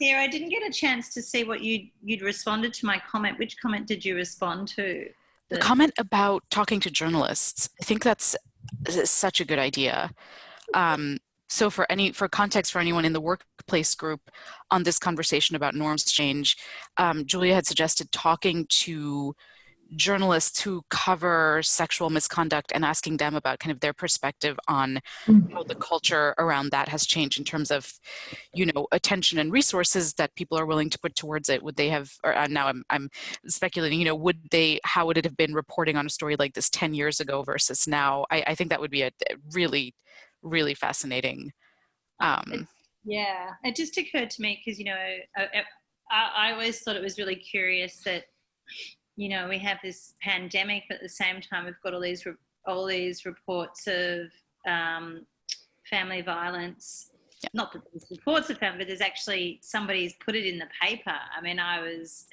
Sarah, I didn't get a chance to see what you'd responded to my comment. Which comment did you respond to? The comment about talking to journalists. I think that's such a good idea. So for context for anyone in the workplace group on this conversation about norms change, Julia had suggested talking to journalists who cover sexual misconduct and asking them about kind of their perspective on how the culture around that has changed in terms of, attention and resources that people are willing to put towards it. Would they have, or now I'm speculating, how would it have been reporting on a story like this 10 years ago versus now? I think that would be a really, really fascinating. Yeah, it just occurred to me because, I always thought it was really curious that, we have this pandemic, but at the same time, we've got all these reports of family violence. Yeah. Not that there's reports of family, but there's actually somebody's put it in the paper. I mean, I was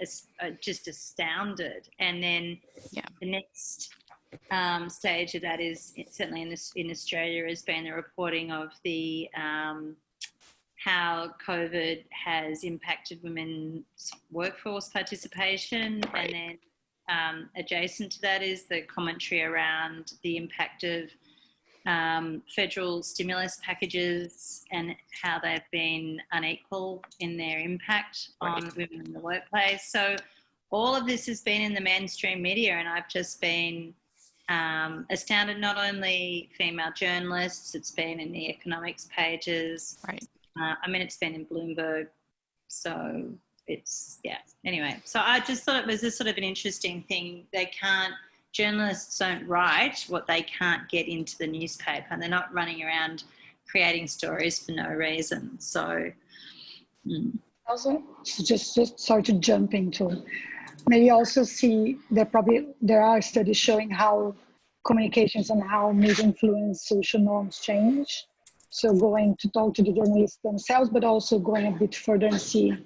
just astounded. And then the next stage of that is certainly in Australia has been the reporting of the how COVID has impacted women's workforce participation, right. And then adjacent to that is the commentary around the impact of federal stimulus packages and how they've been unequal in their impact on women in the workplace. So all of this has been in the mainstream media, and I've just been astounded. Not only female journalists, it's been in the economics pages. Right. It's been in Bloomberg. So anyway, so I just thought it was a sort of an interesting thing. Journalists don't write what they can't get into the newspaper, and they're not running around creating stories for no reason. So also, just sorry to jump into, maybe also see that there are studies showing how communications and how media influence social norms change. So going to talk to the journalists themselves, but also going a bit further and see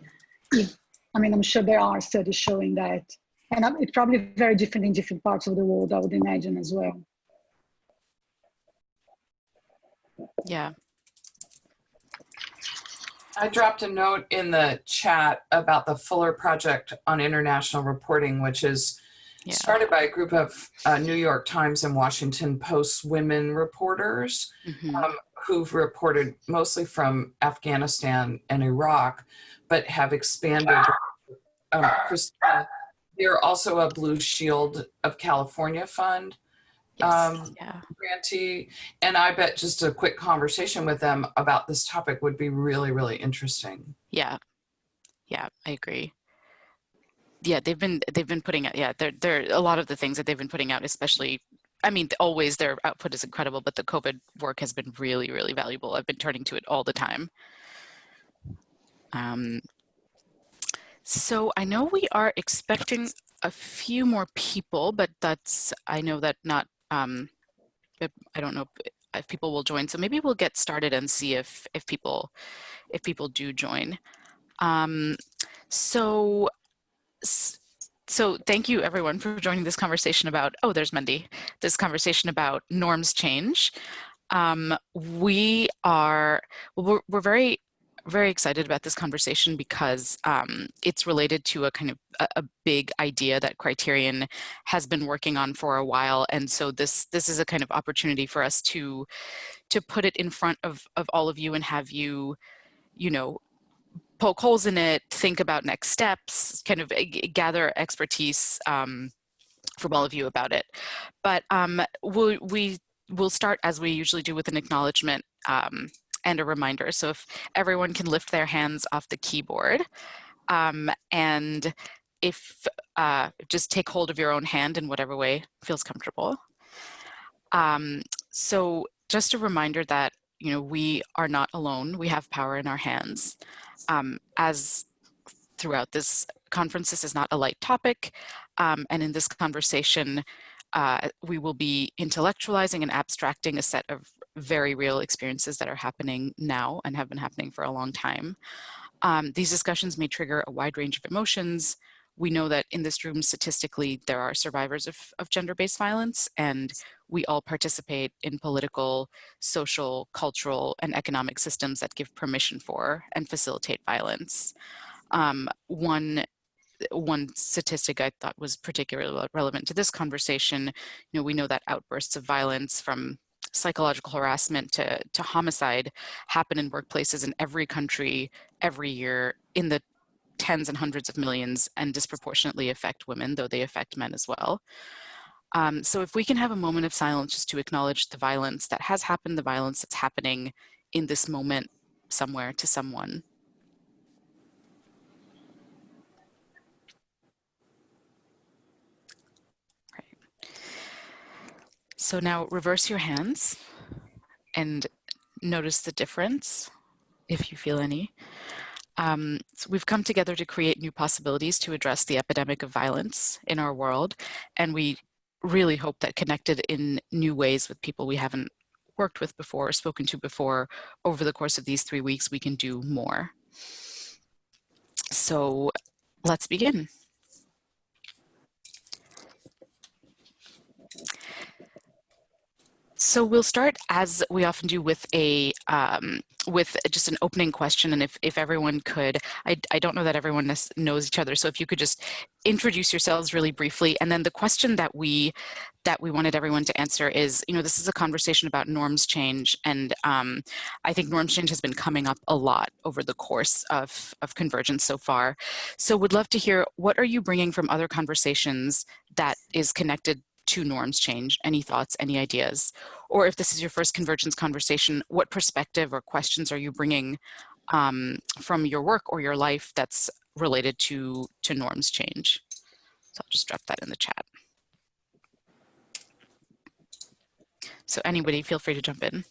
if, I'm sure there are studies showing that. And it's probably very different in different parts of the world, I would imagine as well. Yeah. I dropped a note in the chat about the Fuller Project on International Reporting, which is started by a group of New York Times and Washington Post women reporters who've reported mostly from Afghanistan and Iraq, but have expanded. They're also a Blue Shield of California fund grantee. And I bet just a quick conversation with them about this topic would be really, really interesting. Yeah, I agree. Yeah, they've been putting out, they're a lot of the things that they've been putting out, especially, always their output is incredible, but the COVID work has been really, really valuable. I've been turning to it all the time. So I know we are expecting a few more people, but I know that not, I don't know if people will join. So maybe we'll get started and see if people do join. So thank you everyone for joining this conversation about, there's Mendy, this conversation about norms change. We're very, very excited about this conversation because it's related to a kind of a big idea that Criterion has been working on for a while. And so this is a kind of opportunity for us to put it in front of all of you and have you, poke holes in it, think about next steps, kind of gather expertise from all of you about it. But we'll start as we usually do with an acknowledgement and a reminder. So if everyone can lift their hands off the keyboard and if just take hold of your own hand in whatever way feels comfortable. So just a reminder that, we are not alone. We have power in our hands. As throughout this conference, this is not a light topic. And in this conversation, we will be intellectualizing and abstracting a set of very real experiences that are happening now and have been happening for a long time. These discussions may trigger a wide range of emotions we know that in this room, statistically, there are survivors of gender-based violence, and we all participate in political, social, cultural, and economic systems that give permission for and facilitate violence. One statistic I thought was particularly relevant to this conversation, we know that outbursts of violence, from psychological harassment to homicide, happen in workplaces in every country every year in the tens and hundreds of millions, and disproportionately affect women, though they affect men as well. So if we can have a moment of silence just to acknowledge the violence that has happened, the violence that's happening in this moment somewhere to someone. Right. So now reverse your hands and notice the difference, if you feel any. So we've come together to create new possibilities to address the epidemic of violence in our world, and we really hope that connected in new ways with people we haven't worked with before or spoken to before, over the course of these 3 weeks, we can do more. So let's begin. So we'll start, as we often do, with just an opening question, and if everyone could, I don't know that everyone knows each other, so if you could just introduce yourselves really briefly, and then the question that we wanted everyone to answer is, this is a conversation about norms change, and I think norms change has been coming up a lot over the course of Convergence so far. So would love to hear, what are you bringing from other conversations that is connected to norms change? Any thoughts, any ideas? Or if this is your first Convergence conversation, what perspective or questions are you bringing from your work or your life that's related to norms change? So I'll just drop that in the chat. So anybody, feel free to jump in.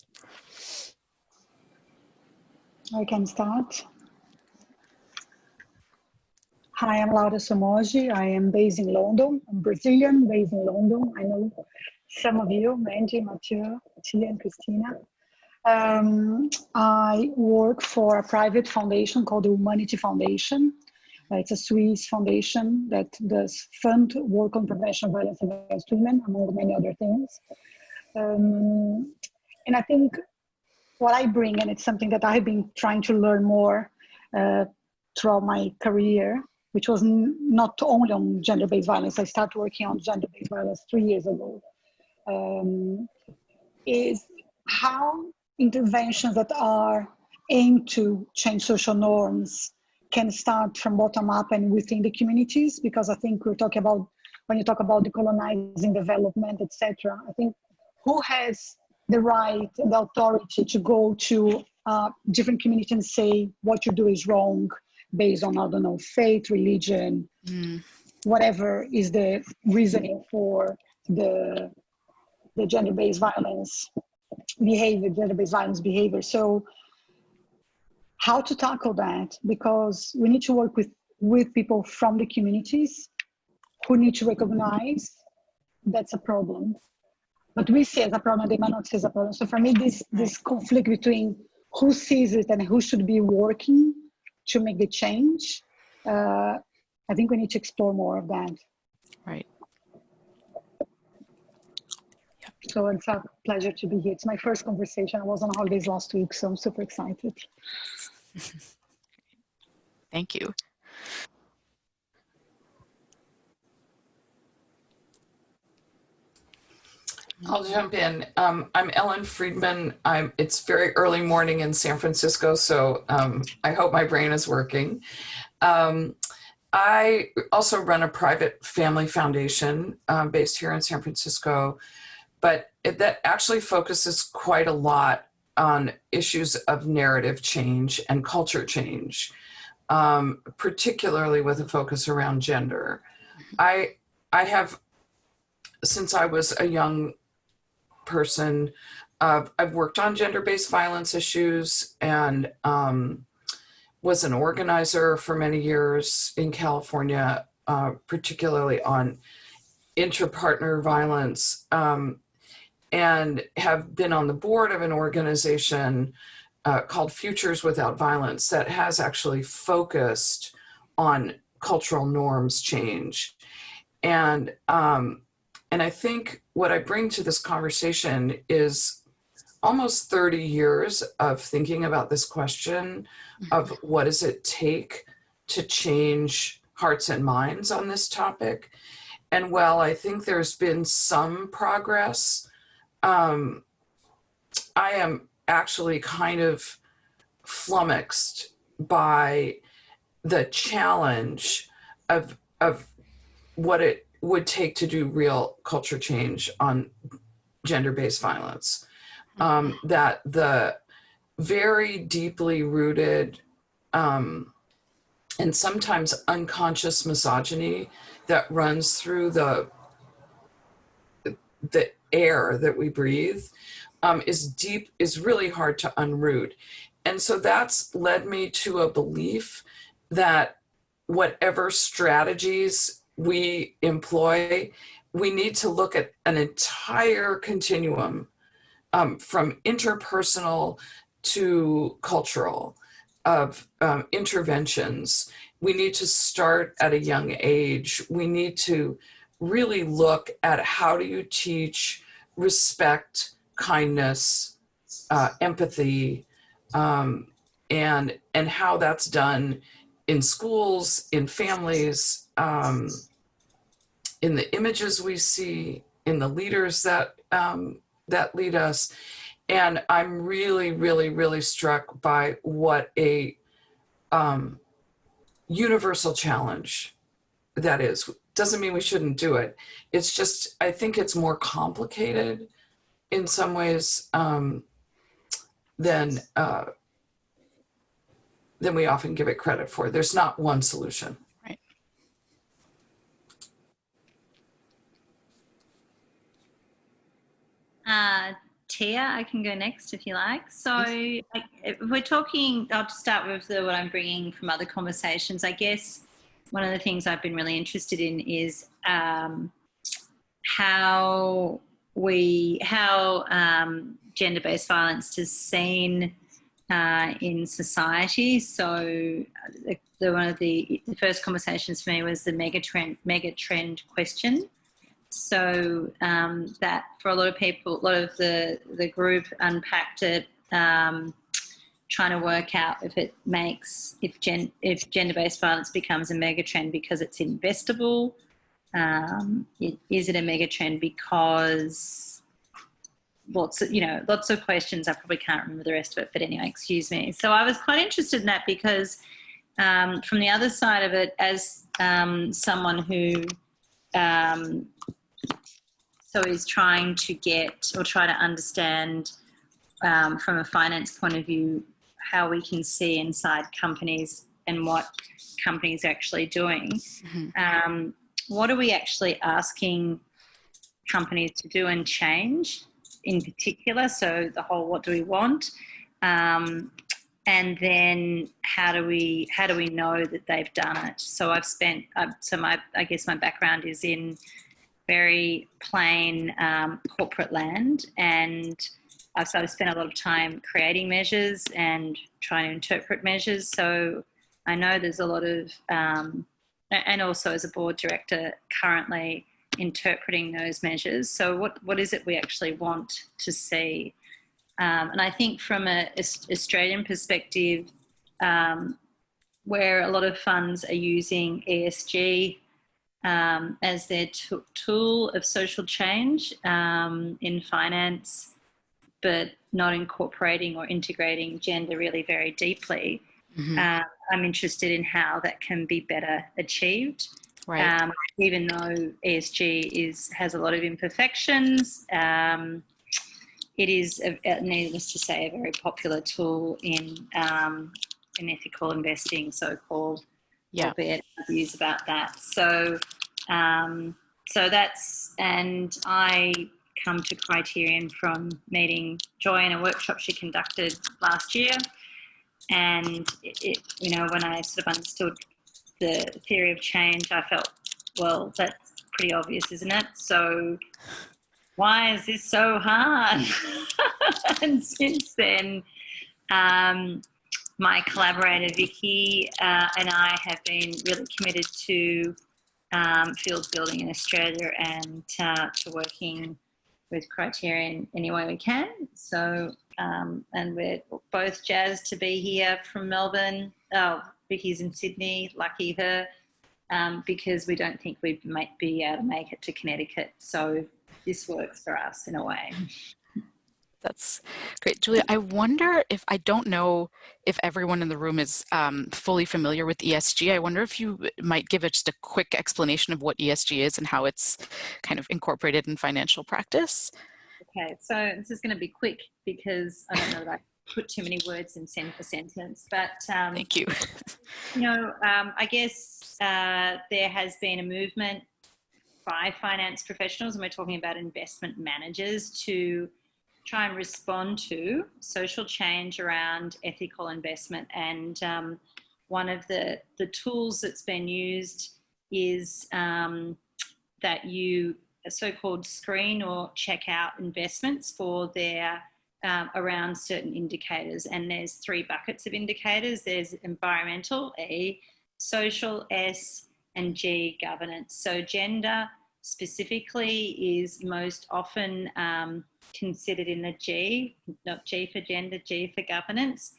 I can start. Hi, I'm Laura Somoji. I am based in London. I'm Brazilian, based in London. I know some of you, Mandy, Mathieu, Tia, and Christina. I work for a private foundation called the Humanity Foundation. It's a Swiss foundation that does fund work on prevention of violence against women, among many other things. And I think what I bring, and it's something that I've been trying to learn more throughout my career, which was not only on gender-based violence. I started working on gender-based violence 3 years ago, is how interventions that are aimed to change social norms can start from bottom up and within the communities, because I think we're talking about, when you talk about decolonizing development, etc., I think who has the right and the authority to go to different communities and say what you do is wrong, based on, I don't know, faith, religion, whatever is the reasoning for the gender-based violence behavior, gender-based violence behavior. So how to tackle that? Because we need to work with people from the communities who need to recognize that's a problem. But we see it as a problem, they might not see it as a problem. So for me, this conflict between who sees it and who should be working to make the change, I think we need to explore more of that. Right. So it's a pleasure to be here. It's my first conversation. I was on holidays last week, so I'm super excited. Thank you. I'll jump in. I'm Ellen Friedman. It's very early morning in San Francisco, so I hope my brain is working. I also run a private family foundation based here in San Francisco, but that actually focuses quite a lot on issues of narrative change and culture change, particularly with a focus around gender. I have, since I was a young person, I've worked on gender-based violence issues and was an organizer for many years in California, particularly on inter-partner violence, and have been on the board of an organization called Futures Without Violence that has actually focused on cultural norms change. And I think what I bring to this conversation is almost 30 years of thinking about this question of what does it take to change hearts and minds on this topic. And while I think there's been some progress, I am actually kind of flummoxed by the challenge of what it would take to do real culture change on gender-based violence. That the very deeply rooted and sometimes unconscious misogyny that runs through the air that we breathe is really hard to unroot. And so that's led me to a belief that whatever strategies we employ, we need to look at an entire continuum from interpersonal to cultural of interventions. We need to start at a young age. We need to really look at how do you teach respect, kindness, empathy, and how that's done in schools, in families, in the images we see, in the leaders that lead us. And I'm really, really, really struck by what a universal challenge that is. Doesn't mean we shouldn't do it. It's just, I think it's more complicated in some ways than we often give it credit for. There's not one solution. Right. Tia, I can go next if you like. So if we're talking, I'll just start with what I'm bringing from other conversations. I guess one of the things I've been really interested in is how gender-based violence is seen in society. So one of the first conversations for me was the megatrend question. So that for a lot of people, a lot of the group unpacked it, trying to work out if gender-based violence becomes a megatrend because it's investable. Is it a megatrend because lots of questions. I probably can't remember the rest of it, but anyway, excuse me. So I was quite interested in that because from the other side of it, as someone who is trying to try to understand from a finance point of view how we can see inside companies and what companies are actually doing. Mm-hmm. What are we actually asking companies to do and change in particular? So the whole what do we want? And then how do we know that they've done it? So I guess my background is in very plain corporate land, and I've sort of spent a lot of time creating measures and trying to interpret measures. So I know there's a lot of, and also as a board director currently interpreting those measures. So what is it we actually want to see? And I think from an Australian perspective, where a lot of funds are using ESG as their tool of social change in finance, but not incorporating or integrating gender really very deeply. Mm-hmm. I'm interested in how that can be better achieved. Right. Even though ESG has a lot of imperfections, it is, needless to say, a very popular tool in ethical investing, so-called. Yeah. Albeit views about that. So that's, and I come to Criterion from meeting Joy in a workshop she conducted last year. And when I sort of understood the theory of change, I felt, well, that's pretty obvious, isn't it? So why is this so hard? And since then, my collaborator Vicky and I have been really committed to field building in Australia and to working with Criterion any way we can. So, and we're both jazzed to be here from Melbourne. Oh, Vicky's in Sydney, lucky her, because we don't think we might be able to make it to Connecticut. So this works for us in a way. That's great. Julia, I wonder if, I don't know if everyone in the room is fully familiar with ESG. I wonder if you might give just a quick explanation of what ESG is and how it's kind of incorporated in financial practice. Okay, so this is going to be quick because I don't know that I put too many words in a sentence, but thank you. You know, I guess there has been a movement by finance professionals, and we're talking about investment managers, to try and respond to social change around ethical investment. And one of the tools that's been used is that you so-called screen or check out investments for their around certain indicators. And there's 3 buckets of indicators. There's environmental, E, social, S, and G, governance. So gender specifically is most often considered in the G, not G for gender, G for governance.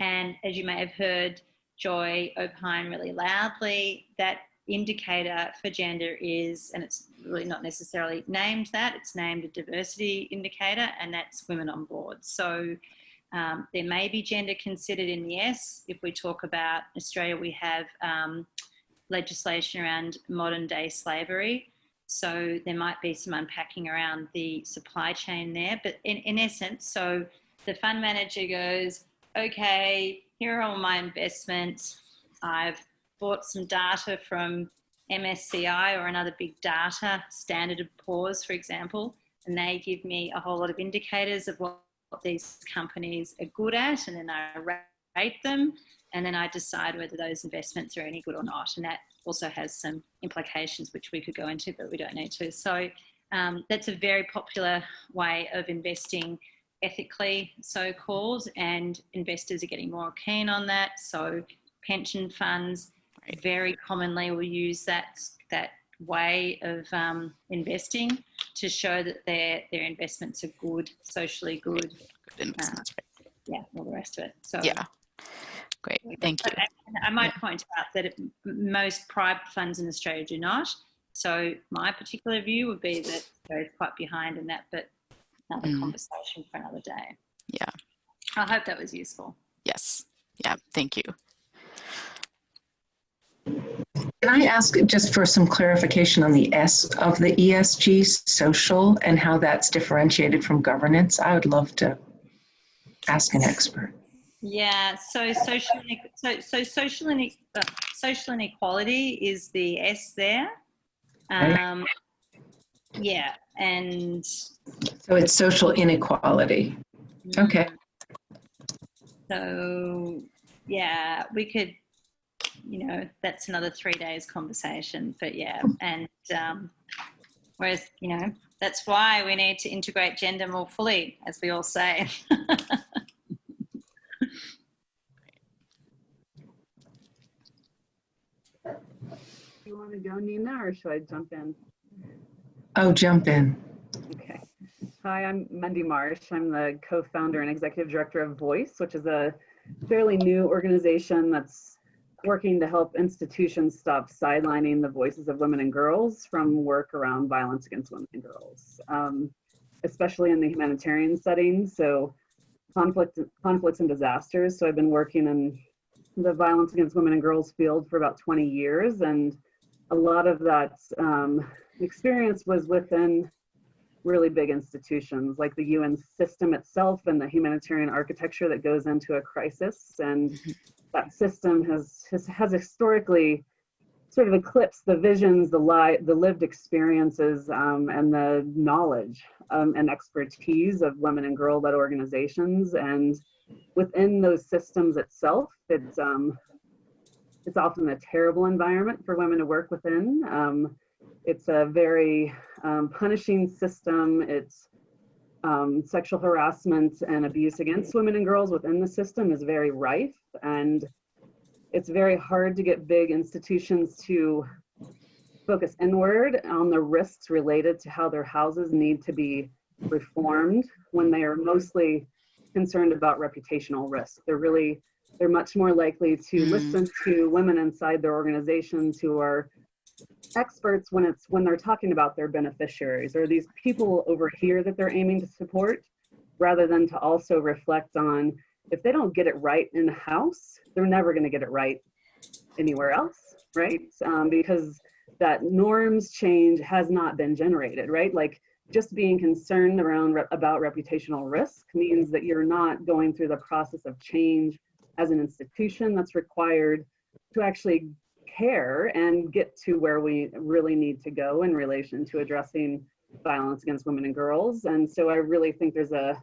And as you may have heard Joy opine really loudly, that indicator for gender is, and it's really not necessarily named that, it's named a diversity indicator, and that's women on board. So there may be gender considered in the S. If we talk about Australia, we have legislation around modern day slavery. So there might be some unpacking around the supply chain there. But in essence, so the fund manager goes, okay, here are all my investments. I've bought some data from MSCI or another big data, Standard & Poor's, for example, and they give me a whole lot of indicators of what these companies are good at, and then I rate them, and then I decide whether those investments are any good or not. And that also has some implications which we could go into, but we don't need to. So that's a very popular way of investing ethically, so-called, and investors are getting more keen on that. So pension funds very commonly will use that way of investing to show that their investments are good, socially good. Good investments, right. Yeah, all the rest of it. So yeah. Great, thank you. I might point out that most private funds in Australia do not. So my particular view would be that they're quite behind in that, but another conversation for another day. Yeah. I hope that was useful. Yes. Yeah, thank you. Can I ask just for some clarification on the S of the ESG, social, and how that's differentiated from governance? I would love to ask an expert. Yeah, so social inequality is the S there. Yeah, and so it's social inequality. Okay. So yeah, we could, you know, that's another 3 days conversation, but yeah, and whereas, you know, that's why we need to integrate gender more fully, as we all say. You want to go, Nina, or should I jump in? Oh, jump in. Okay. Hi, I'm Mandy Marsh. I'm the co-founder and executive director of Voice, which is a fairly new organization that's working to help institutions stop sidelining the voices of women and girls from work around violence against women and girls, especially in the humanitarian setting. So conflicts and disasters. So I've been working in the violence against women and girls field for about 20 years. And a lot of that experience was within really big institutions like the UN system itself and the humanitarian architecture that goes into a crisis. And that system has historically sort of eclipsed the visions, the lived experiences, and the knowledge and expertise of women and girl-led organizations. And within those systems itself, it's often a terrible environment for women to work within. It's a very punishing system. It's Sexual harassment and abuse against women and girls within the system is very rife, and it's very hard to get big institutions to focus inward on the risks related to how their houses need to be reformed when they are mostly concerned about reputational risk. They're much more likely to listen to women inside their organizations who are experts when they're talking about their beneficiaries or these people over here that they're aiming to support, rather than to also reflect on, if they don't get it right in the house, they're never going to get it right anywhere else, right? Because that norms change has not been generated, right? Like, just being concerned about reputational risk means that you're not going through the process of change as an institution that's required to actually care and get to where we really need to go in relation to addressing violence against women and girls. And so I really think there's a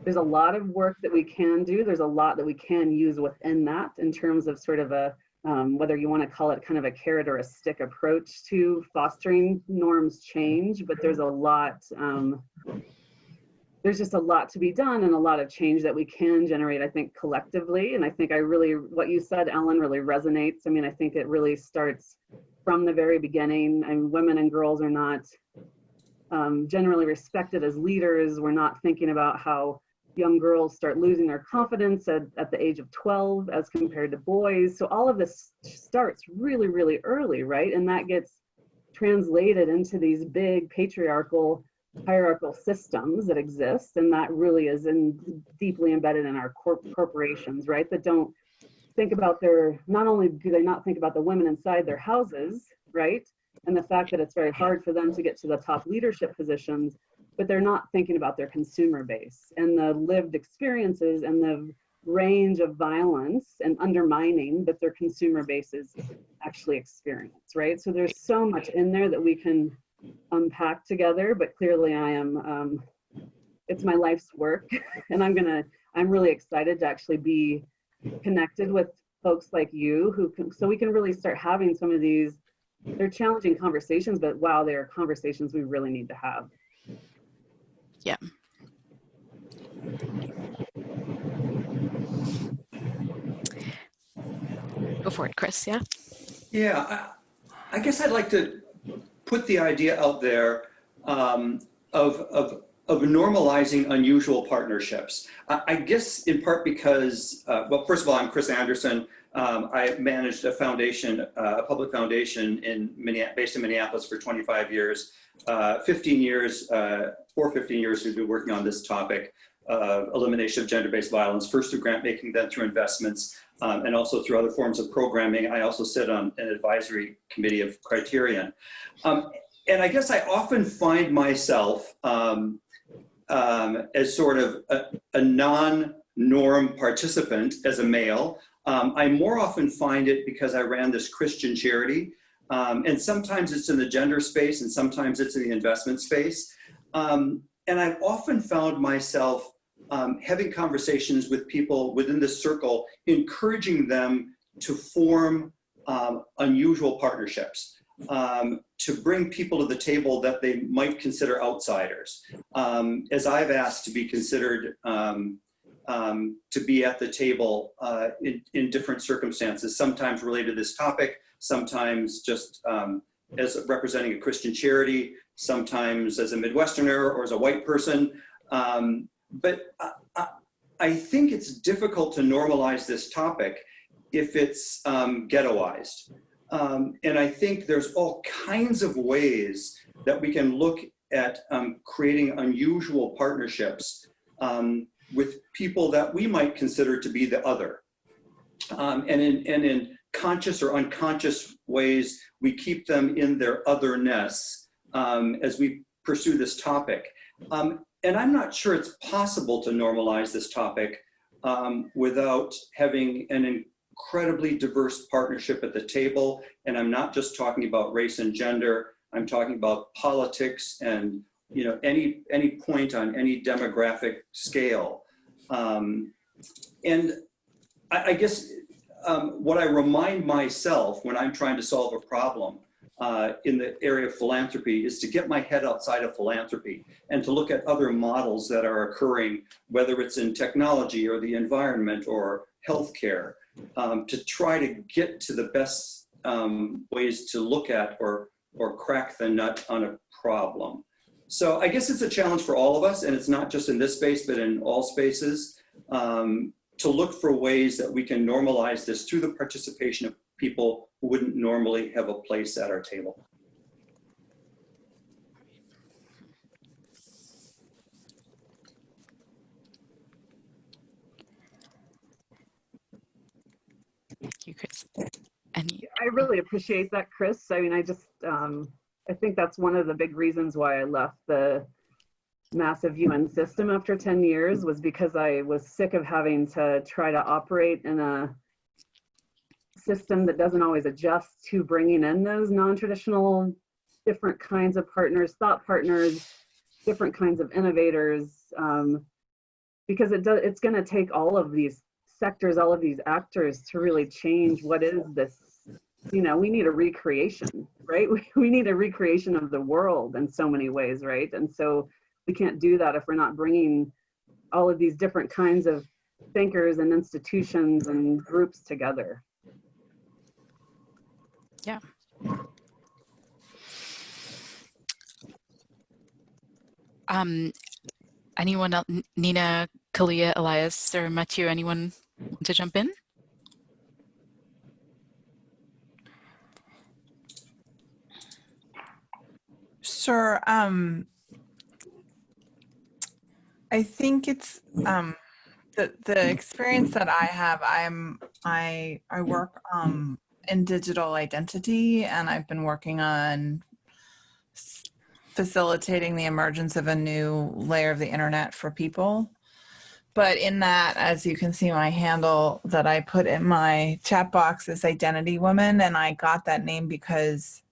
lot of work that we can do. There's a lot that we can use within that in terms of sort of a, whether you want to call it kind of a carrot or a stick approach to fostering norms change, but there's a lot, there's just a lot to be done and a lot of change that we can generate, I think, collectively. And I think what you said, Ellen, really resonates. I mean, I think it really starts from the very beginning, and women and girls are not generally respected as leaders. We're not thinking about how young girls start losing their confidence at the age of 12 as compared to boys. So all of this starts really, really early, right? And that gets translated into these big patriarchal hierarchical systems that exist, and that really is deeply embedded in our corporations, right? That don't think about not only do they not think about the women inside their houses, right? And the fact that it's very hard for them to get to the top leadership positions, but they're not thinking about their consumer base and the lived experiences and the range of violence and undermining that their consumer bases actually experience, right? So there's so much in there that we can unpack together, but clearly I am, it's my life's work, and I'm really excited to actually be connected with folks like you so we can really start having some of these, they're challenging conversations, but wow, they are conversations we really need to have. Yeah. Go for it, Chris. Yeah. Yeah, I guess I'd like to put the idea out there of normalizing unusual partnerships. I guess in part because, well, first of all, I'm Chris Anderson. I managed a foundation, a public foundation based in Minneapolis for 25 years. 15 years we've been working on this topic of elimination of gender-based violence, first through grant making, then through investments, and also through other forms of programming. I also sit on an advisory committee of Criterion. And I guess I often find myself as sort of a non-norm participant as a male. I more often find it because I ran this Christian charity. And sometimes it's in the gender space and sometimes it's in the investment space. And I've often found myself having conversations with people within this circle, encouraging them to form unusual partnerships, to bring people to the table that they might consider outsiders. As I've asked to be considered to be at the table in different circumstances, sometimes related to this topic, sometimes just as representing a Christian charity, sometimes as a Midwesterner or as a white person. But I think it's difficult to normalize this topic if it's ghettoized. And I think there's all kinds of ways that we can look at creating unusual partnerships with people that we might consider to be the other. And in conscious or unconscious ways, we keep them in their otherness as we pursue this topic. And I'm not sure it's possible to normalize this topic without having an incredibly diverse partnership at the table. And I'm not just talking about race and gender, I'm talking about politics and any point on any demographic scale. And I guess what I remind myself when I'm trying to solve a problem in the area of philanthropy is to get my head outside of philanthropy and to look at other models that are occurring, whether it's in technology or the environment or healthcare, to try to get to the best ways to look at or crack the nut on a problem. So I guess it's a challenge for all of us, and it's not just in this space, but in all spaces, to look for ways that we can normalize this through the participation of people who wouldn't normally have a place at our table. Thank you, Chris. And I really appreciate that, Chris. I mean, I think that's one of the big reasons why I left the massive UN system after 10 years, was because I was sick of having to try to operate in a system that doesn't always adjust to bringing in those non-traditional, different kinds of partners, thought partners, different kinds of innovators, because it's going to take all of these sectors, all of these actors to really change what is this. You know, we need a recreation, right? We need a recreation of the world in so many ways, right? And so we can't do that if we're not bringing all of these different kinds of thinkers and institutions and groups together. yeah. Anyone else? Nina, Kalia, Elias, or Mathieu, anyone want to jump in? Sure. I think it's the experience that I have. I work in digital identity, and I've been working on facilitating the emergence of a new layer of the internet for people. But in that, as you can see, my handle that I put in my chat box is Identity Woman, and I got that name because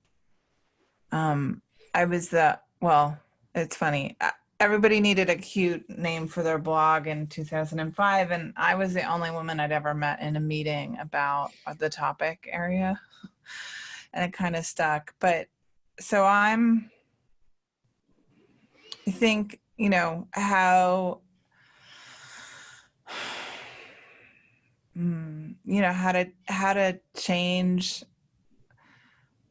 I was well, it's funny. Everybody needed a cute name for their blog in 2005, and I was the only woman I'd ever met in a meeting about the topic area, and it kind of stuck. But so I think, you know, how to change.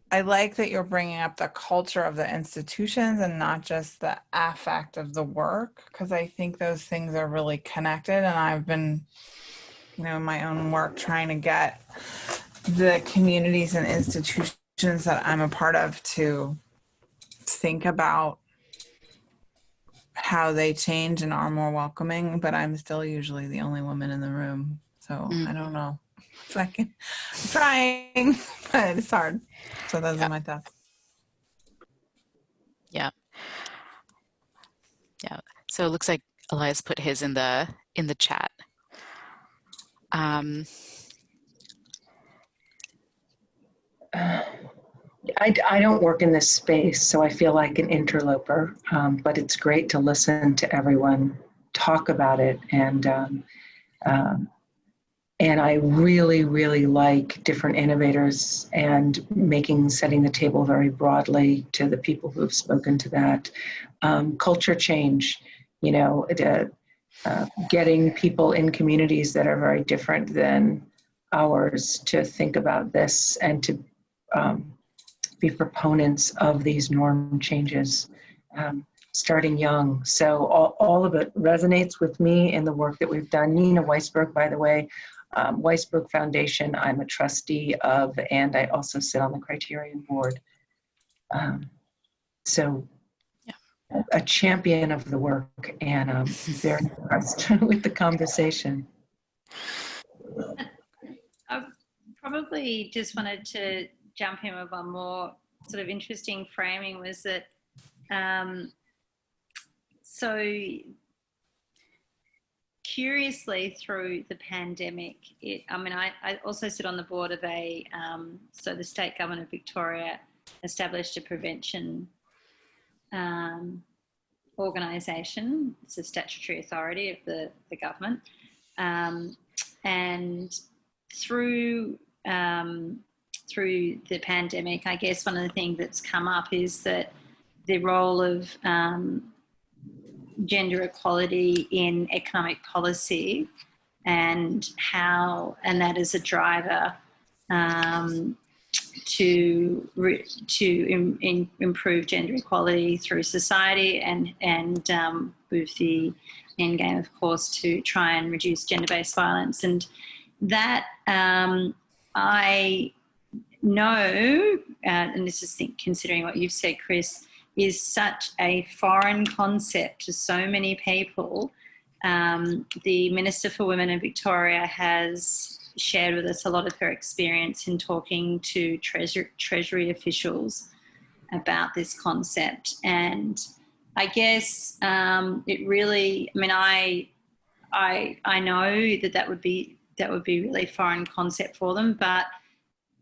I like that you're bringing up the culture of the institutions and not just the affect of the work, because I think those things are really connected. And I've been, you know, in my own work trying to get the communities and institutions that I'm a part of to think about how they change and are more welcoming, but I'm still usually the only woman in the room. So I don't know if I can. I'm trying, but it's hard. So those are my thoughts. Yeah. So it looks like Elias put his in the chat. I don't work in this space, so I feel like an interloper, but it's great to listen to everyone talk about it. And I really, really like different innovators and setting the table very broadly to the people who have spoken to that. Culture change, you know, getting people in communities that are very different than ours to think about this and to be proponents of these norm changes, starting young. So all of it resonates with me in the work that we've done. Nina Weisberg, by the way, Weisberg Foundation, I'm a trustee of, and I also sit on the Criterion board. So a champion of the work, and I'm very impressed with the conversation. I probably just wanted to jump in with one more sort of interesting framing, was that so curiously through the pandemic, I also sit on the board of so the state government of Victoria established a prevention organisation. It's a statutory authority of the government, and through through the pandemic, I guess one of the things that's come up is that the role of gender equality in economic policy and that is a driver to improve gender equality through society and with the end game, of course, to try and reduce gender-based violence. And that I know, and this is considering what you've said, Chris, is such a foreign concept to so many people. The Minister for Women in Victoria has shared with us a lot of her experience in talking to Treasury officials about this concept. And I guess it really, I mean, I know that would be really foreign concept for them, but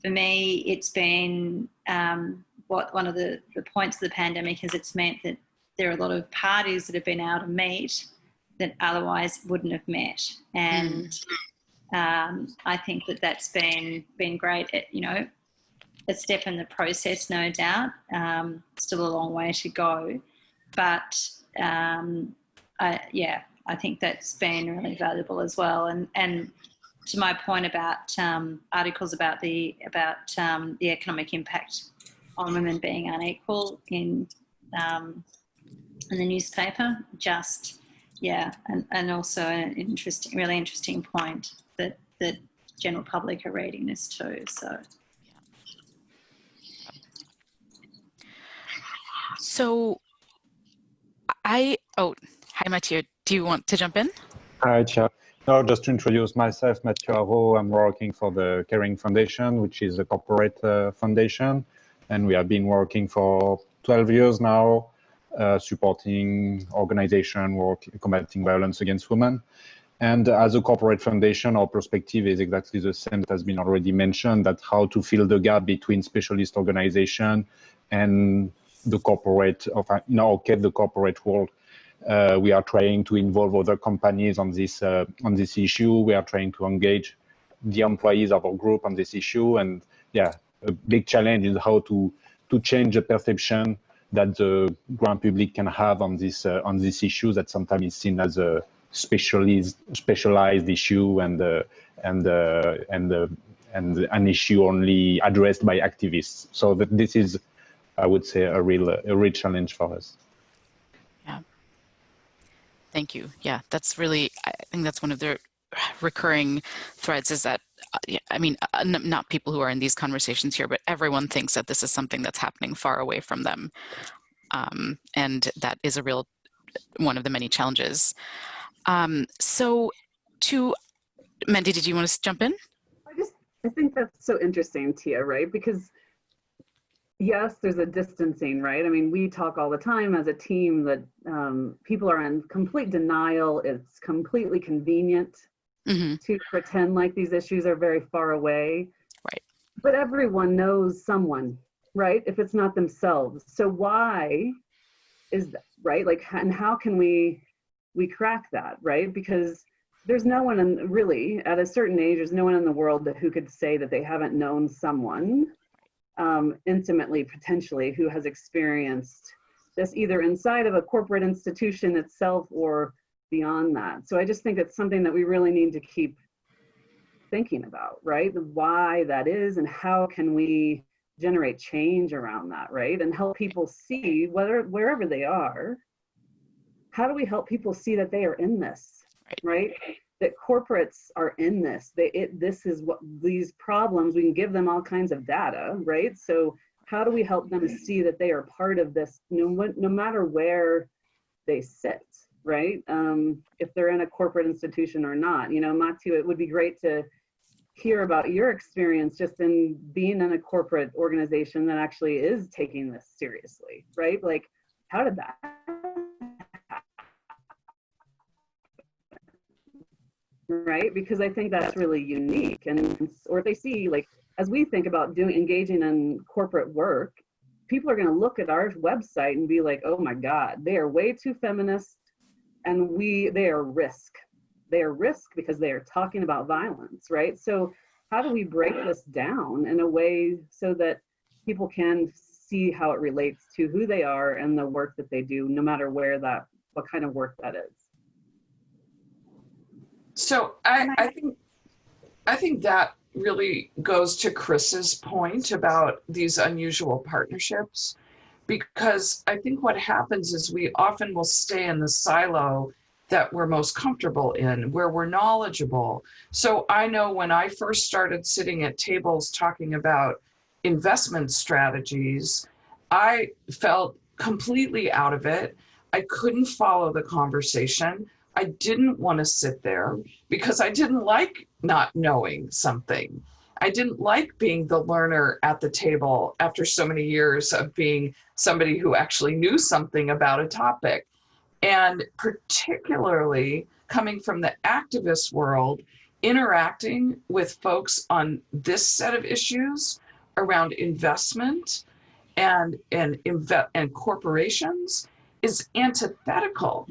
for me, it's been one of the points of the pandemic is it's meant that there are a lot of parties that have been able to meet that otherwise wouldn't have met. And I think that's been great. A step in the process, no doubt. Still a long way to go. But I think that's been really valuable as well. And to my point about articles about the economic impact on women being unequal in the newspaper, and also an really interesting point that the general public are reading this too. So hi Mathieu, do you want to jump in? Hi, Chair. No, just to introduce myself, Mathieu Haro. I'm working for the Caring Foundation, which is a corporate foundation. And we have been working for 12 years now, supporting organization work combating violence against women. And as a corporate foundation, our perspective is exactly the same that has been already mentioned, that how to fill the gap between specialist organization and the corporate, in our case, the corporate world. We are trying to involve other companies on this issue. We are trying to engage the employees of our group on this issue. And yeah, a big challenge is how to change the perception that the grand public can have on this issue that sometimes is seen as a specialized issue and an issue only addressed by activists. So that this is, I would say, a real challenge for us. Yeah. Thank you. Yeah, that's really, I think that's one of the recurring threads is that, I mean, not people who are in these conversations here, but everyone thinks that this is something that's happening far away from them. And that is one of the many challenges. So Mandy, did you want to jump in? I think that's so interesting, Tia, right? Because yes, there's a distancing, right? I mean, we talk all the time as a team that people are in complete denial. It's completely convenient to pretend like these issues are very far away. Right. But everyone knows someone, right? If it's not themselves. So why is that, right? Like, and how can we crack that, right? Because there's no one really, at a certain age, there's no one in the world who could say that they haven't known someone intimately, potentially, who has experienced this either inside of a corporate institution itself or beyond that. So I just think it's something that we really need to keep thinking about, right? Why that is and how can we generate change around that, right? And help people see, wherever they are, how do we help people see that they are in this, right? That corporates are in this. This is what these problems, we can give them all kinds of data, right? So how do we help them see that they are part of this, no matter where they sit, right? If they're in a corporate institution or not. You know, Mathieu, it would be great to hear about your experience just in being in a corporate organization that actually is taking this seriously, right? Like, how did that happen? Right? Because I think that's really unique. And or if they see, like, as we think about engaging in corporate work, people are going to look at our website and be like, oh my God, they are way too feminist, and they are risk. They are risk because they are talking about violence, right? So how do we break this down in a way so that people can see how it relates to who they are and the work that they do, no matter what kind of work that is? So I think that really goes to Chris's point about these unusual partnerships, because I think what happens is we often will stay in the silo that we're most comfortable in, where we're knowledgeable. So I know when I first started sitting at tables talking about investment strategies, I felt completely out of it. I couldn't follow the conversation. I didn't want to sit there because I didn't like not knowing something. I didn't like being the learner at the table after so many years of being somebody who actually knew something about a topic. And particularly coming from the activist world, interacting with folks on this set of issues around investment and corporations is antithetical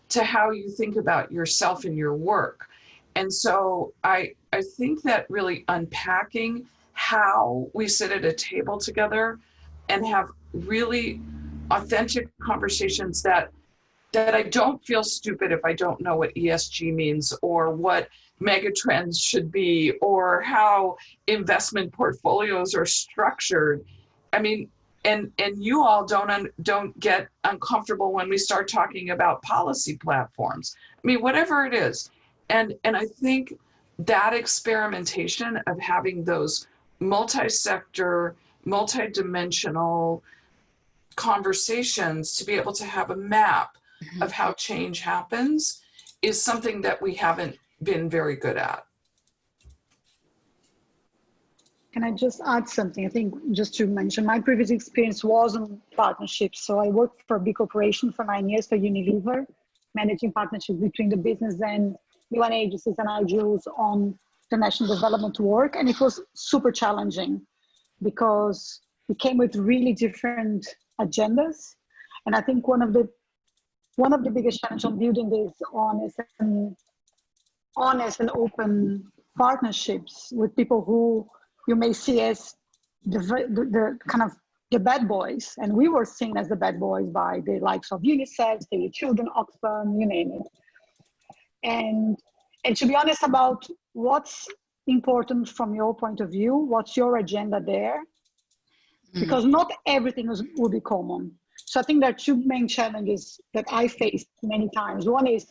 to how you think about yourself and your work. And so I think that really unpacking how we sit at a table together and have really authentic conversations that I don't feel stupid if I don't know what ESG means or what megatrends should be or how investment portfolios are structured. I mean, and you all don't get uncomfortable when we start talking about policy platforms. I mean, whatever it is. And I think that experimentation of having those multi-sector, multi-dimensional conversations to be able to have a map of how change happens is something that we haven't been very good at. Can I just add something? I think just to mention, my previous experience was on partnerships. So I worked for a big corporation for 9 years for Unilever, managing partnerships between the business and UN agencies and NGOs on international development work. And it was super challenging because we came with really different agendas. And I think one of the biggest challenges on building these honest and open partnerships with people who you may see as the kind of the bad boys, and we were seen as the bad boys by the likes of UNICEF, Save the Children, Oxfam, you name it. And to be honest about what's important from your point of view, what's your agenda there, because not everything will be common. So I think there are two main challenges that I faced many times. One is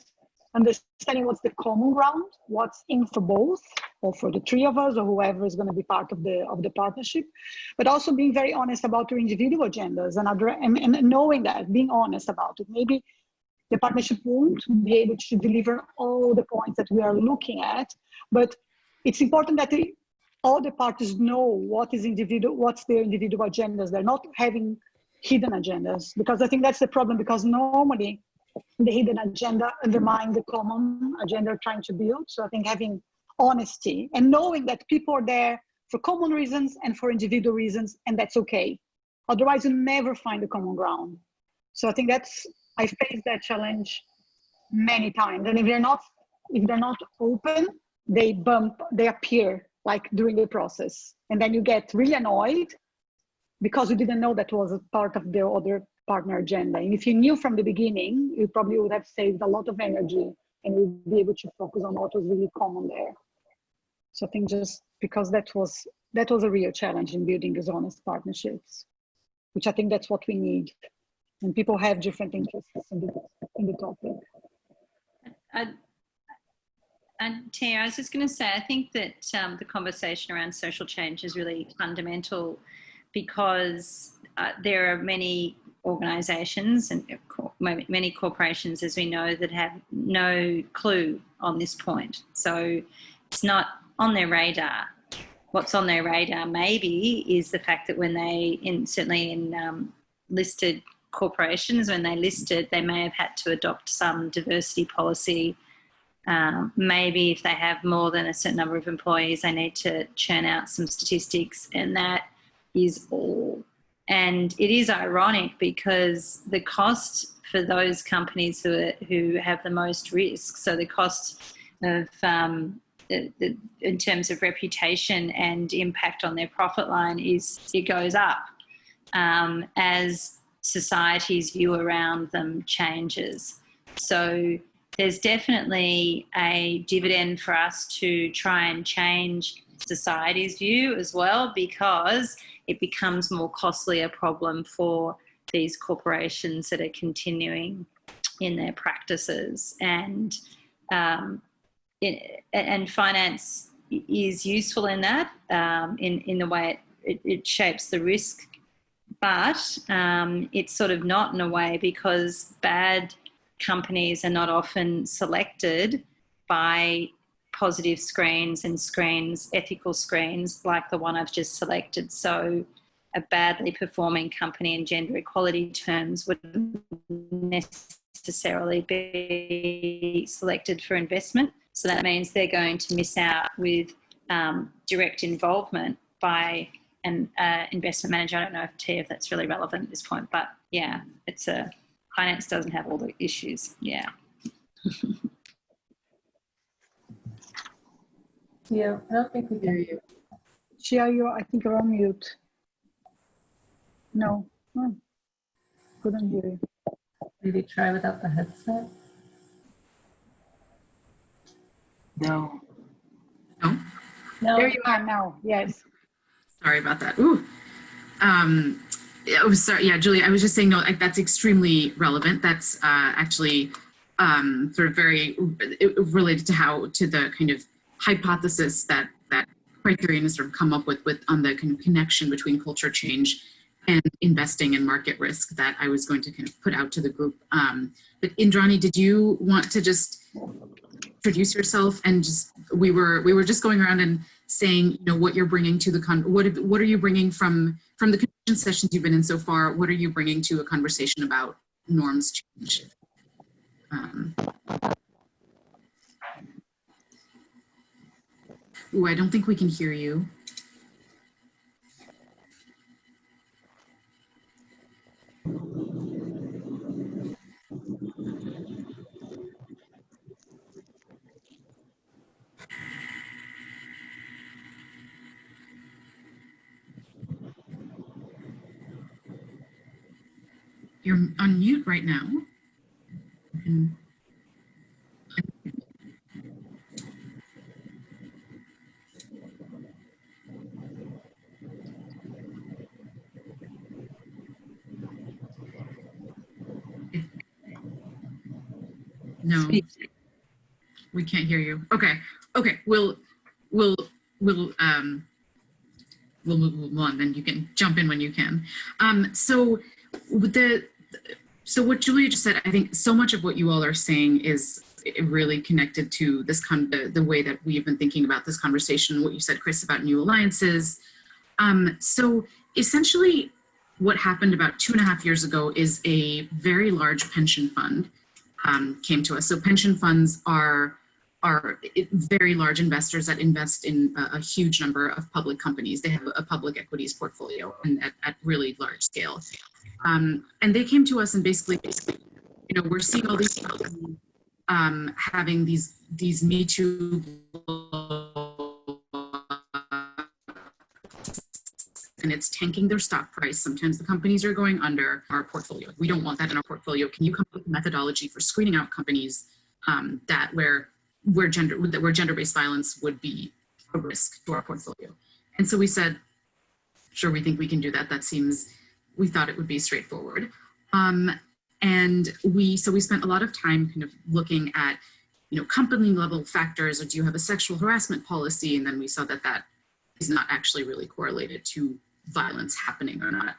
understanding what's the common ground, what's in for both, or for the three of us, or whoever is going to be part of the partnership, but also being very honest about your individual agendas and knowing that, being honest about it. Maybe the partnership won't be able to deliver all the points that we are looking at, but it's important that all the parties know what's their individual agendas. They're not having hidden agendas, because I think that's the problem, because normally the hidden agenda undermines the common agenda we're trying to build. So I think having honesty and knowing that people are there for common reasons and for individual reasons, and that's okay. Otherwise, you never find a common ground. So I think I faced that challenge many times. And if they're not open, they appear like during the process. And then you get really annoyed because you didn't know that was a part of the other partner agenda. And if you knew from the beginning, you probably would have saved a lot of energy and would be able to focus on what was really common there. So I think just because that was a real challenge in building these honest partnerships, which I think that's what we need. And people have different interests in the topic. And Tia, I was just going to say, I think that the conversation around social change is really fundamental, because there are many organisations and many corporations, as we know, that have no clue on this point. So it's not on their radar. What's on their radar maybe is the fact that when certainly in listed corporations, when they listed, they may have had to adopt some diversity policy. Maybe if they have more than a certain number of employees, they need to churn out some statistics, and that is all. And it is ironic because the cost for those companies who have the most risk, so the cost of in terms of reputation and impact on their profit line it goes up as society's view around them changes. So there's definitely a dividend for us to try and change society's view as well, because it becomes more costly a problem for these corporations that are continuing in their practices. And finance is useful in that, in the way it shapes the risk, but it's sort of not in a way, because bad companies are not often selected by positive screens and ethical screens like the one I've just selected. So a badly performing company in gender equality terms wouldn't necessarily be selected for investment. So that means they're going to miss out with direct involvement by an investment manager. I don't know if that's really relevant at this point, but yeah, finance doesn't have all the issues. Yeah. Yeah, I don't think we can hear you. Chia, I think you're on mute. No, couldn't hear you. Maybe try without the headset. No. No? No. There you are now, yes. Sorry about that. Ooh. Sorry. Yeah, Julie, I was just saying, no, that's extremely relevant. That's actually sort of very related to the kind of hypothesis that Criterion has sort of come up with on the kind of connection between culture change and investing in market risk that I was going to kind of put out to the group. But Indrani, did you want to just introduce yourself and just, we were just going around and saying, what you're bringing to the what are you bringing from the convention sessions you've been in so far? What are you bringing to a conversation about norms change? Ooh, I don't think we can hear you. You're on mute right now. No, we can't hear you. Okay, we'll move on. Then you can jump in when you can. So what Julia just said, I think so much of what you all are saying is really connected to this the way that we've been thinking about this conversation. What you said, Chris, about new alliances. So essentially, what happened about 2.5 years ago is a very large pension fund came to us. So pension funds are very large investors that invest in a huge number of public companies. They have a public equities portfolio and at really large scale. And they came to us and basically, we're seeing all these people having these Me Too and it's tanking their stock price. Sometimes the companies are going under our portfolio. We don't want that in our portfolio. Can you come up with a methodology for screening out companies where gender-based violence would be a risk to our portfolio? And so we said, sure, we think we can do that. We thought it would be straightforward. And we spent a lot of time kind of looking at, company level factors, or do you have a sexual harassment policy? And then we saw that is not actually really correlated to violence happening or not.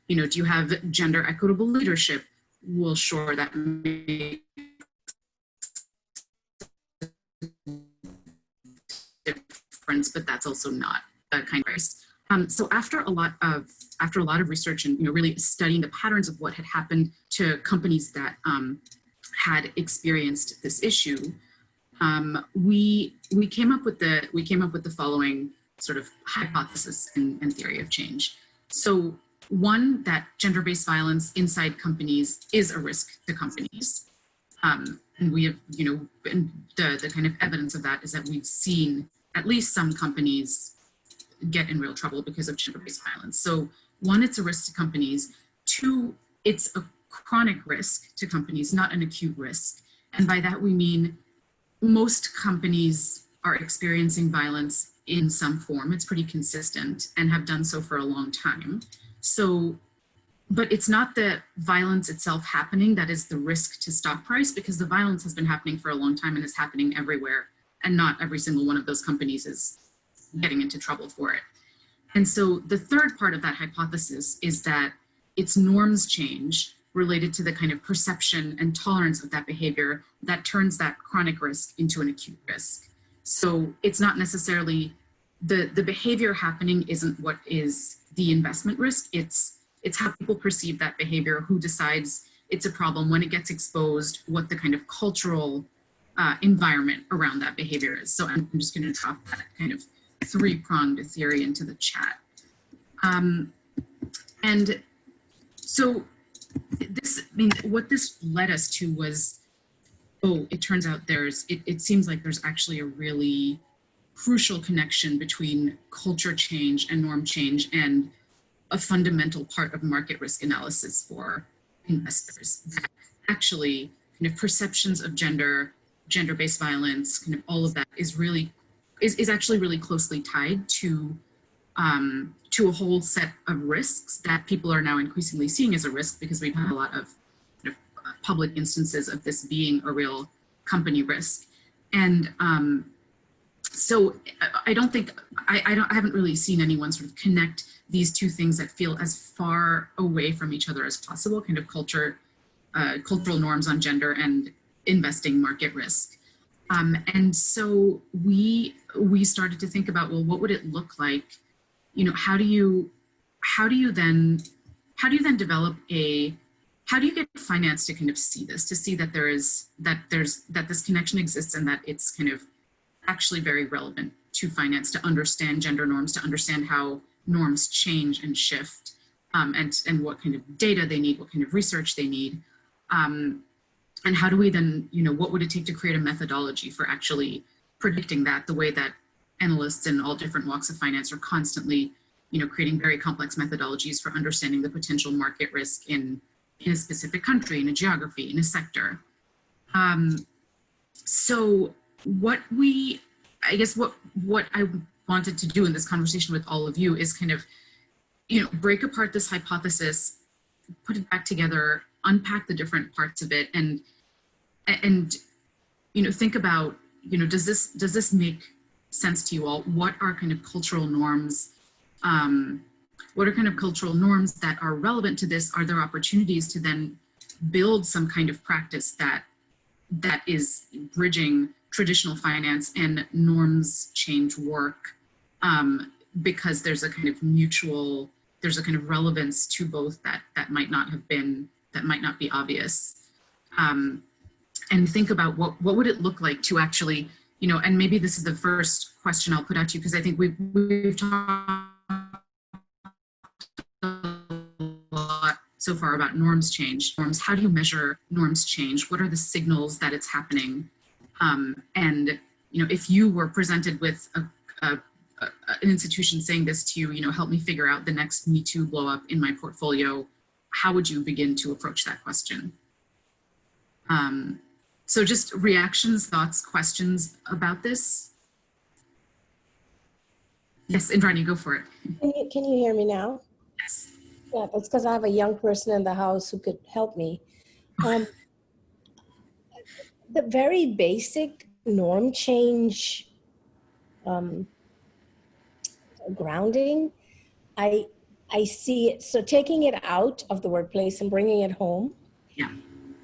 Do you have gender equitable leadership? Well, sure, that makes difference, but that's also not the kind of race. So after a lot of research and really studying the patterns of what had happened to companies that had experienced this issue, we came up with the following sort of hypothesis and theory of change. So one, that gender-based violence inside companies is a risk to companies. we have, you know, and the kind of evidence of that is that we've seen at least some companies get in real trouble because of gender-based violence. So one, it's a risk to companies. Two, it's a chronic risk to companies, not an acute risk. And by that we mean most companies are experiencing violence in some form. It's pretty consistent and have done so for a long time. So, but it's not the violence itself happening that is the risk to stock price, because the violence has been happening for a long time and is happening everywhere, and not every single one of those companies is getting into trouble for it. And so the third part of that hypothesis is that it's norms change related to the kind of perception and tolerance of that behavior that turns that chronic risk into an acute risk. So it's not necessarily the behavior happening isn't what is the investment risk. It's how people perceive that behavior, who decides it's a problem, when it gets exposed, what the kind of cultural environment around that behavior is. So I'm just going to drop that kind of three-pronged theory into the chat. And so this, I mean, what this led us to was, oh, it turns out it seems like there's actually a really crucial connection between culture change and norm change, and a fundamental part of market risk analysis for investors. That actually kind of perceptions of gender-based violence, kind of all of that is actually really closely tied to a whole set of risks that people are now increasingly seeing as a risk, because we've had a lot of public instances of this being a real company risk. And so I haven't really seen anyone sort of connect these two things that feel as far away from each other as possible, kind of cultural norms on gender and investing market risk. And so we started to think about, well, what would it look like? You know, how do you then how do you get finance to kind of see this, to see that that this connection exists, and that it's kind of actually very relevant to finance to understand gender norms, to understand how norms change and shift, and what kind of data they need, what kind of research they need. And how do we then, you know, what would it take to create a methodology for actually predicting that, the way that analysts in all different walks of finance are constantly, you know, creating very complex methodologies for understanding the potential market risk in a specific country, in a geography, in a sector. So what I wanted to do in this conversation with all of you is kind of, you know, break apart this hypothesis, put it back together, unpack the different parts of it, and you know, think about, you know, does this make sense to you all? What are kind of cultural norms? What are kind of cultural norms that are relevant to this? Are there opportunities to then build some kind of practice that is bridging traditional finance and norms change work, because there's a kind of relevance to both that might not be obvious, and think about what would it look like to actually, you know, and maybe this is the first question I'll put out to you, because I think we've talked a lot so far about norms change. How do you measure norms change? What are the signals that it's happening? And, you know, if you were presented with an institution saying this to you, you know, help me figure out the next Me Too blow up in my portfolio, how would you begin to approach that question? So just reactions, thoughts, questions about this? Yes, Indrani, go for it. Can you hear me now? Yes. Yeah, that's because I have a young person in the house who could help me. The very basic norm change grounding, I see it. So taking it out of the workplace and bringing it home. Yeah.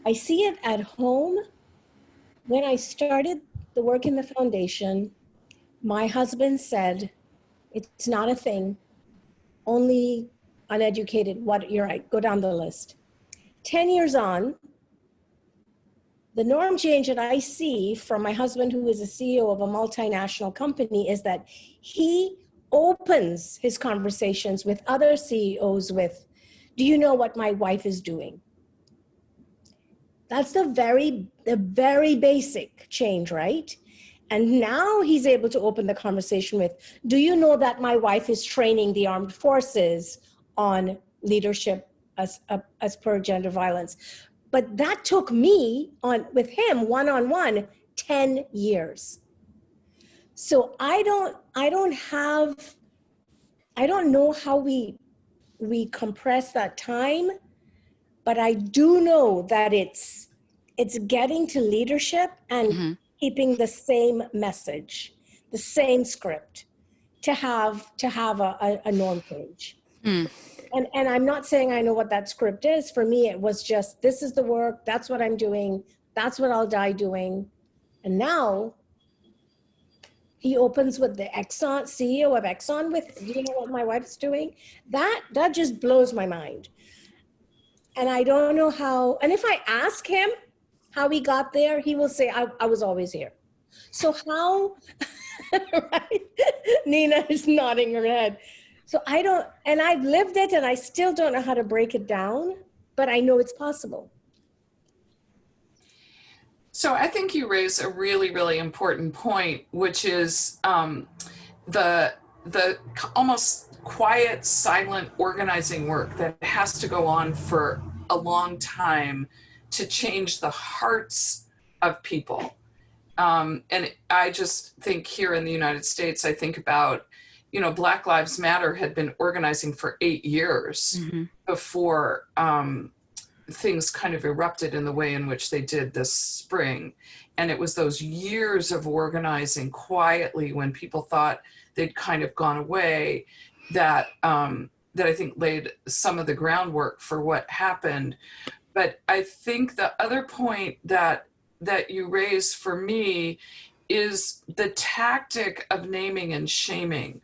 I see it at home. When I started the work in the foundation, my husband said, it's not a thing, only uneducated, you're right, go down the list. 10 years on, the norm change that I see from my husband, who is a CEO of a multinational company, is that he opens his conversations with other CEOs with, do you know what my wife is doing? That's the very basic change, right? And now he's able to open the conversation with, do you know that my wife is training the armed forces on leadership as per gender violence? But that took me on with him one-on-one 10 years. So I don't know how we compress that time, but I do know that it's getting to leadership and keeping the same message, the same script, to have a norm change. And I'm not saying I know what that script is. For me, it was just, this is the work, that's what I'm doing, that's what I'll die doing. And now he opens with the Exxon, CEO of Exxon with, do you know what my wife's doing? That just blows my mind. And I don't know how, and if I ask him how he got there, he will say, I was always here. So how, right? Nina is nodding her head. So I don't, and I've lived it and I still don't know how to break it down, but I know it's possible. So I think you raise a really, really important point, which is the almost quiet, silent organizing work that has to go on for a long time to change the hearts of people. And I just think here in the United States, I think about, you know, Black Lives Matter had been organizing for 8 years before things kind of erupted in the way in which they did this spring. And it was those years of organizing quietly when people thought they'd kind of gone away that that I think laid some of the groundwork for what happened. But I think the other point that you raise for me is the tactic of naming and shaming,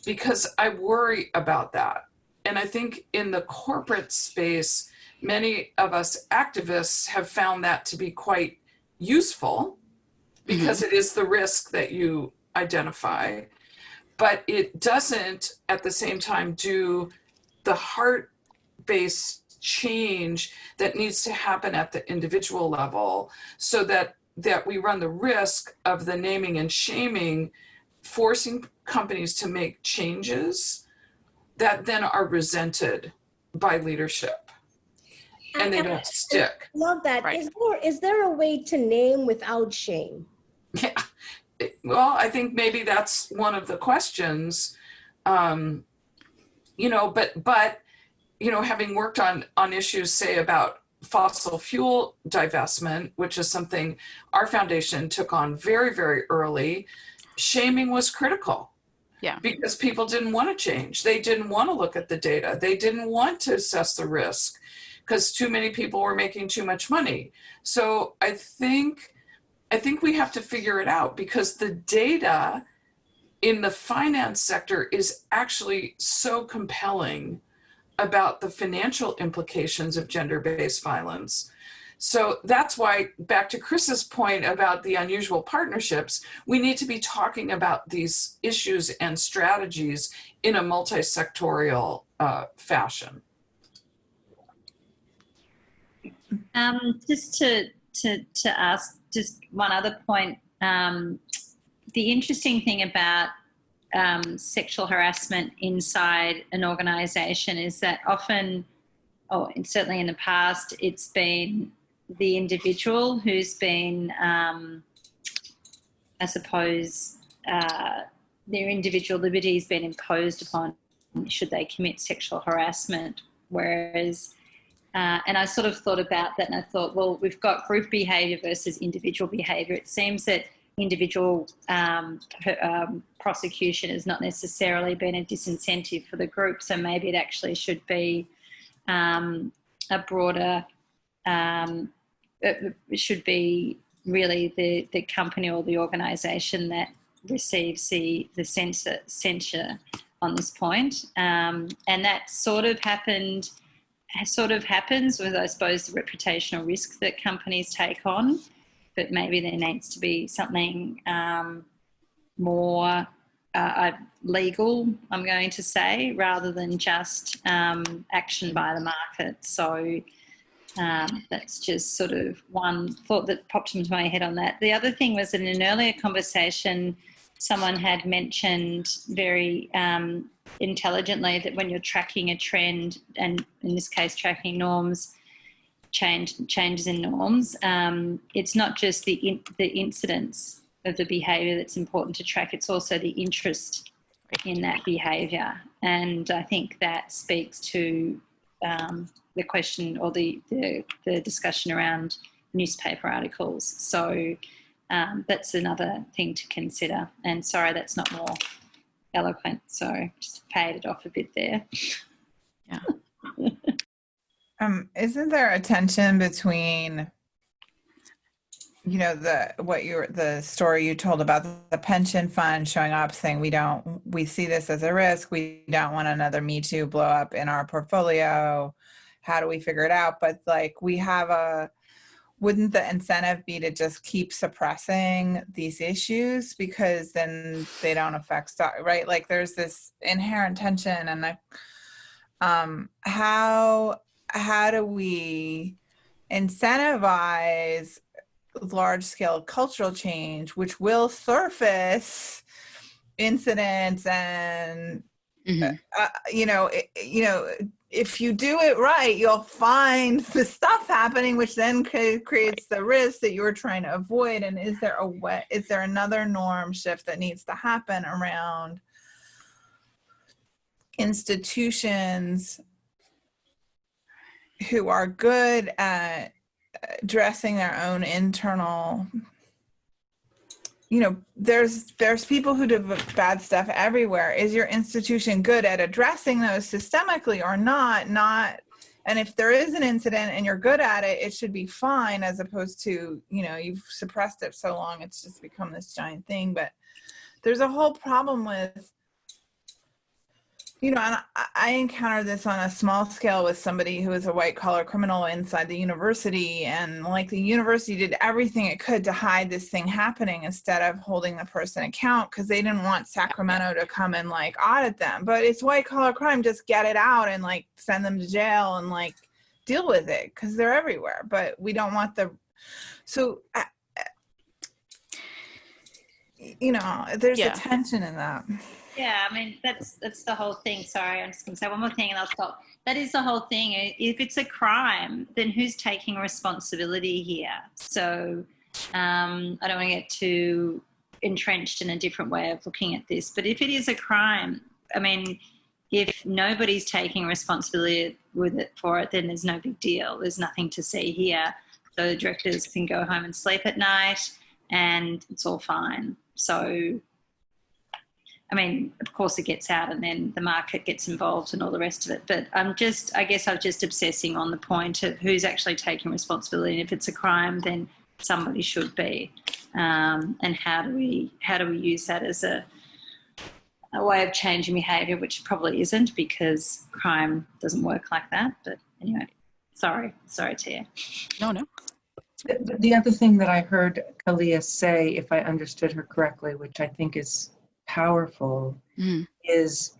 because I worry about that. And I think in the corporate space, many of us activists have found that to be quite useful because it is the risk that you identify, but it doesn't at the same time do the heart-based change that needs to happen at the individual level, so that we run the risk of the naming and shaming forcing companies to make changes that then are resented by leadership and they don't stick. I love that. Right. Is there a way to name without shame? Yeah. Well, I think maybe that's one of the questions, you know, but, you know, having worked on issues, say, about fossil fuel divestment, which is something our foundation took on very, very early, shaming was critical. Yeah. Because people didn't want to change. They didn't want to look at the data. They didn't want to assess the risk because too many people were making too much money. So I think we have to figure it out, because the data in the finance sector is actually so compelling about the financial implications of gender-based violence. So that's why, back to Chris's point about the unusual partnerships, we need to be talking about these issues and strategies in a multi-sectorial fashion. Just to ask just one other point, the interesting thing about sexual harassment inside an organization is that often, and certainly in the past, it's been the individual who's been, I suppose, their individual liberty has been imposed upon should they commit sexual harassment. Whereas, and I sort of thought about that and I thought, well, we've got group behaviour versus individual behaviour. It seems that individual prosecution has not necessarily been a disincentive for the group, so maybe it actually should be a broader, it should be really the company or the organisation that receives the censure on this point. And that sort of happens with, I suppose, the reputational risk that companies take on. But maybe there needs to be something more legal, I'm going to say, rather than just action by the market. So That's just sort of one thought that popped into my head on that. The other thing was in an earlier conversation, someone had mentioned very intelligently that when you're tracking a trend, and in this case tracking norms, changes in norms, it's not just the incidence of the behaviour that's important to track, it's also the interest in that behaviour. And I think that speaks to the question or the discussion around newspaper articles. So that's another thing to consider. And sorry, that's not more eloquent. So just faded off a bit there. Yeah. Isn't there a tension between, you know, the story you told about the pension fund showing up saying we see this as a risk, we don't want another Me Too blow up in our portfolio, how do we figure it out? But like wouldn't the incentive be to just keep suppressing these issues because then they don't affect stock, right? Like there's this inherent tension, and how do we incentivize large-scale cultural change, which will surface incidents and if you do it right, you'll find the stuff happening, which then creates the risk that you were trying to avoid. And is there another norm shift that needs to happen around institutions who are good at addressing their own internal, there's people who do bad stuff everywhere. Is your institution good at addressing those systemically or not? And if there is an incident and you're good at it, it should be fine, as opposed to, you've suppressed it so long, it's just become this giant thing. But there's a whole problem with, and I encountered this on a small scale with somebody who was a white collar criminal inside the university, and like the university did everything it could to hide this thing happening instead of holding the person account, because they didn't want Sacramento to come and like audit them. But it's white collar crime, just get it out and like send them to jail and like deal with it, because they're everywhere. But we don't want there's a tension in that. Yeah, I mean, that's the whole thing. Sorry, I'm just going to say one more thing and I'll stop. That is the whole thing. If it's a crime, then who's taking responsibility here? So I don't want to get too entrenched in a different way of looking at this. But if it is a crime, I mean, if nobody's taking responsibility for it, then there's no big deal. There's nothing to see here. So the directors can go home and sleep at night and it's all fine. So I mean, of course it gets out and then the market gets involved and all the rest of it. But I guess I'm just obsessing on the point of who's actually taking responsibility. And if it's a crime, then somebody should be. And how do we use that as a way of changing behaviour, which probably isn't, because crime doesn't work like that. But anyway, sorry, Tia. No. The other thing that I heard Kalia say, if I understood her correctly, which I think is powerful, is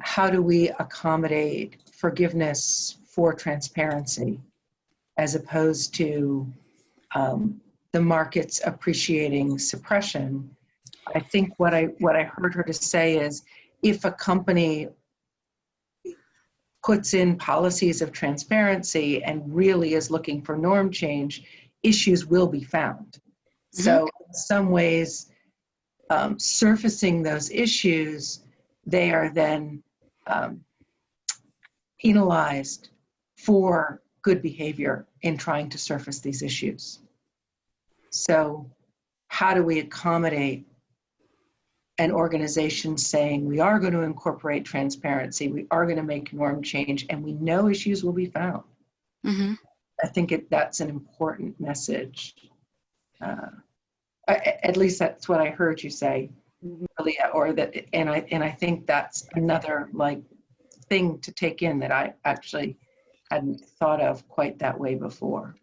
how do we accommodate forgiveness for transparency, as opposed to the markets appreciating suppression. I think what I heard her to say is, if a company puts in policies of transparency and really is looking for norm change, issues will be found. So in some ways, surfacing those issues, they are then penalized for good behavior in trying to surface these issues. So how do we accommodate an organization saying we are going to incorporate transparency, we are going to make norm change, and we know issues will be found? I think that's an important message. At least that's what I heard you say, Leah, and I think that's another thing to take in that I actually hadn't thought of quite that way before.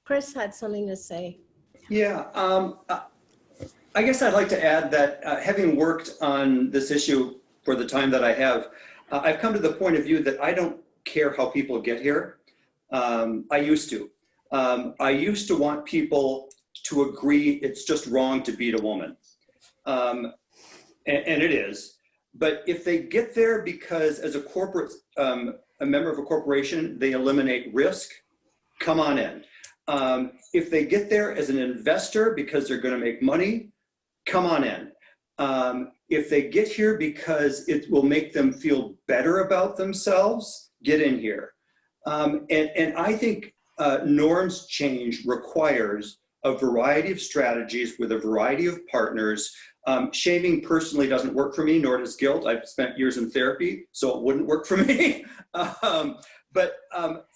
Chris had something to say. Yeah, I guess I'd like to add that having worked on this issue for the time that I have, I've come to the point of view that I don't care how people get here. I used to. I used to want people to agree it's just wrong to beat a woman. And it is. But if they get there because as a corporate, a member of a corporation, they eliminate risk, come on in. If they get there as an investor because they're going to make money, come on in. If they get here because it will make them feel better about themselves, get in here. And I think norms change requires a variety of strategies with a variety of partners. Shaming personally doesn't work for me, nor does guilt. I've spent years in therapy, so it wouldn't work for me. But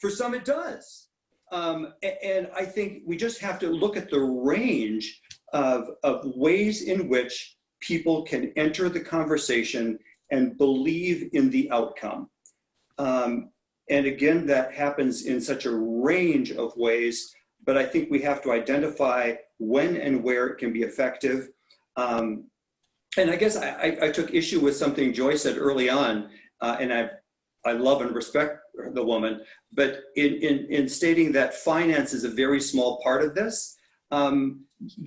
for some it does. And I think we just have to look at the range of ways in which people can enter the conversation and believe in the outcome. And again, that happens in such a range of ways, but I think we have to identify when and where it can be effective. And I guess I took issue with something Joy said early on, and I love and respect the woman, but in stating that finance is a very small part of this,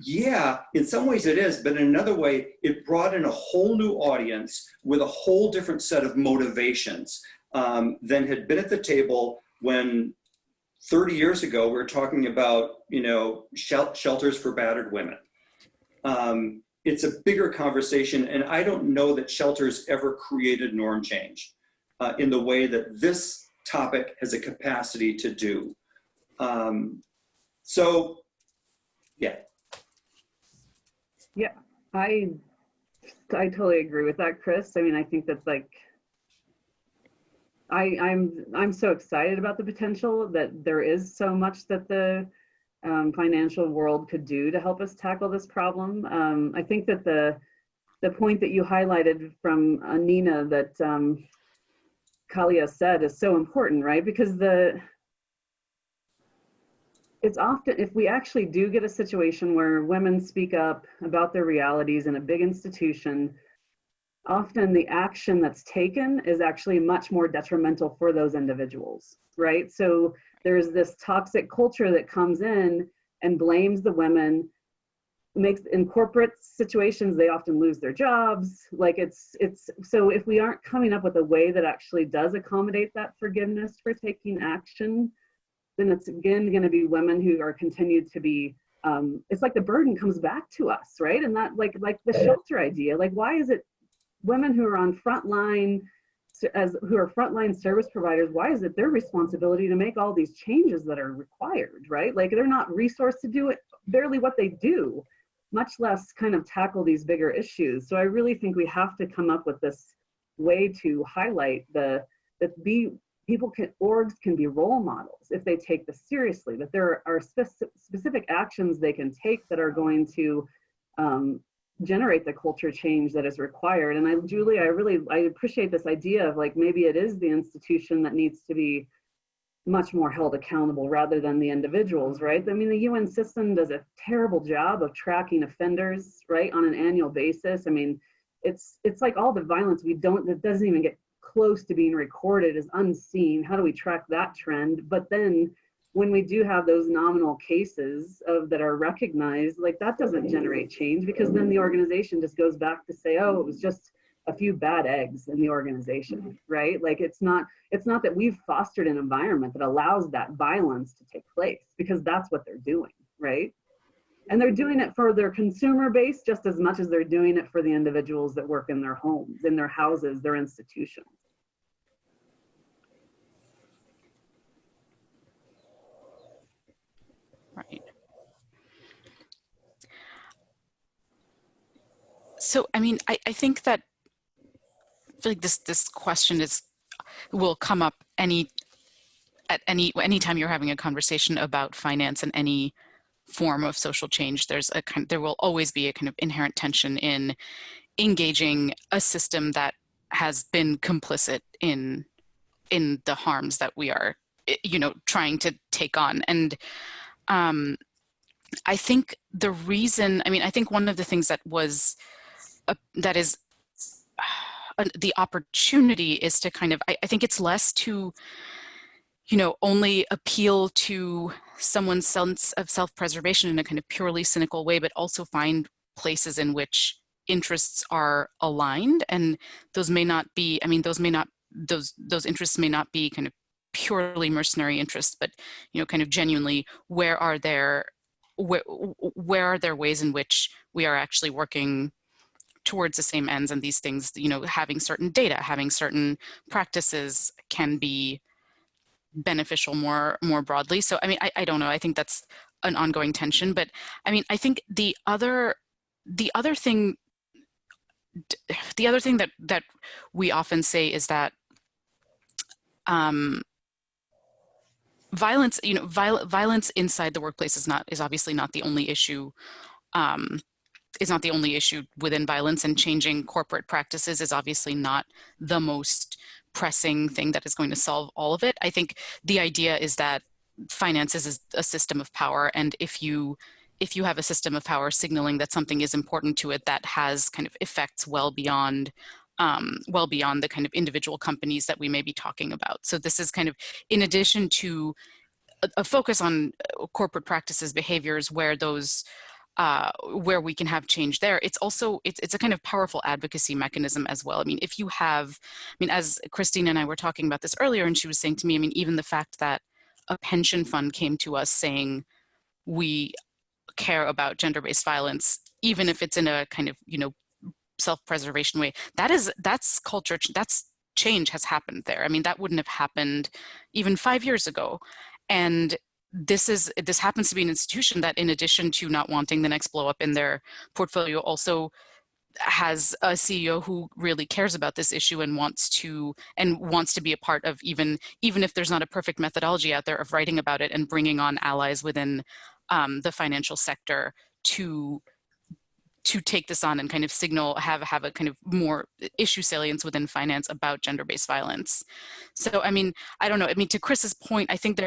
yeah, in some ways it is, but in another way, it brought in a whole new audience with a whole different set of motivations than had been at the table when 30 years ago we were talking about, you know, shelters for battered women. It's a bigger conversation, and I don't know that shelters ever created norm change in the way that this topic has a capacity to do. So, yeah. Yeah, I totally agree with that, Chris. I mean, I think that's like, I'm so excited about the potential that there is so much that the financial world could do to help us tackle this problem. I think that the point that you highlighted from Nina that Kalia said is so important, right? Because it's often, if we actually do get a situation where women speak up about their realities in a big institution, often the action that's taken is actually much more detrimental for those individuals, right? So there's this toxic culture that comes in and blames the women, makes, in corporate situations, they often lose their jobs. Like it's, so if we aren't coming up with a way that actually does accommodate that forgiveness for taking action, then it's again going to be women who are continued to be, it's like the burden comes back to us, right? And that like the shelter idea, like why is it women who are on frontline, who are frontline service providers, why is it their responsibility to make all these changes that are required, right? Like they're not resourced to do it, barely what they do, much less kind of tackle these bigger issues. So I really think we have to come up with this way to highlight orgs can be role models if they take this seriously, that there are specific actions they can take that are going to generate the culture change that is required. And Julie, I appreciate this idea of like, maybe it is the institution that needs to be much more held accountable rather than the individuals, right? I mean, the UN system does a terrible job of tracking offenders, right, on an annual basis. I mean, it's like all the violence that doesn't even get close to being recorded is unseen. How do we track that trend? But then when we do have those nominal cases that are recognized, like that doesn't generate change, because then the organization just goes back to say, oh, it was just a few bad eggs in the organization, right? Like it's not that we've fostered an environment that allows that violence to take place, because that's what they're doing, right? And they're doing it for their consumer base just as much as they're doing it for the individuals that work in their homes, in their houses, their institutions. Right. So, I mean, I think that like this question will come up any time you're having a conversation about finance and any form of social change. There will always be a kind of inherent tension in engaging a system that has been complicit in the harms that we are, trying to take on. And I think the reason, I think one of the things that is the opportunity is to kind of, I think it's less to, only appeal to someone's sense of self-preservation in a kind of purely cynical way, but also find places in which interests are aligned. And those may not be, those interests may not be kind of purely mercenary interests, but, kind of genuinely, where are there ways in which we are actually working towards the same ends, and these things, having certain data, having certain practices can be beneficial more broadly. So I don't know, I think that's an ongoing tension, but I think the other thing that we often say is that violence inside the workplace is obviously not the only issue. Is not the only issue within violence, and changing corporate practices is obviously not the most pressing thing that is going to solve all of it. I think the idea is that finance is a system of power, and if you have a system of power signaling that something is important to it, that has kind of effects well beyond the kind of individual companies that we may be talking about. So this is kind of, in addition to a focus on corporate practices, behaviors where those where we can have change there, it's also, it's a kind of powerful advocacy mechanism as well. If you have, as Christine and I were talking about this earlier, and she was saying to me, even the fact that a pension fund came to us saying, we care about gender-based violence, even if it's in a kind of, self-preservation way, that's culture, that's change has happened there. That wouldn't have happened even 5 years ago. And this happens to be an institution that, in addition to not wanting the next blow up in their portfolio, also has a CEO who really cares about this issue and wants to be a part of, even if there's not a perfect methodology out there, of writing about it and bringing on allies within the financial sector to take this on and kind of signal, have a kind of more issue salience within finance about gender-based violence. So I don't know, to Chris's point, I think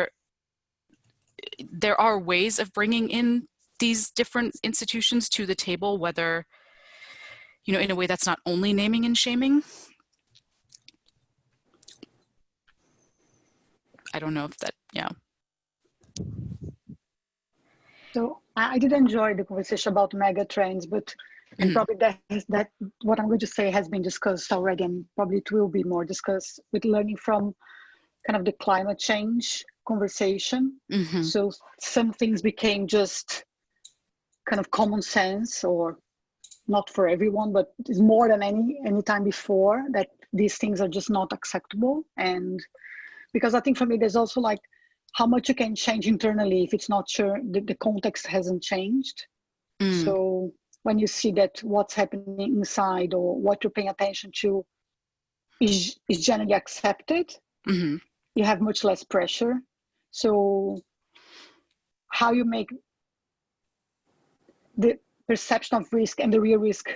there are ways of bringing in these different institutions to the table, whether, in a way that's not only naming and shaming. I don't know if that, yeah. So I did enjoy the conversation about mega trends, but and probably that what I'm going to say has been discussed already, and probably it will be more discussed with learning from kind of the climate change conversation. Mm-hmm. So some things became just kind of common sense, or not for everyone, but it's more than any time before, that these things are just not acceptable. And because I think for me, there's also like how much you can change internally if it's not sure the context hasn't changed. So when you see that what's happening inside, or what you're paying attention to is generally accepted, mm-hmm. you have much less pressure. So how you make the perception of risk and the real risk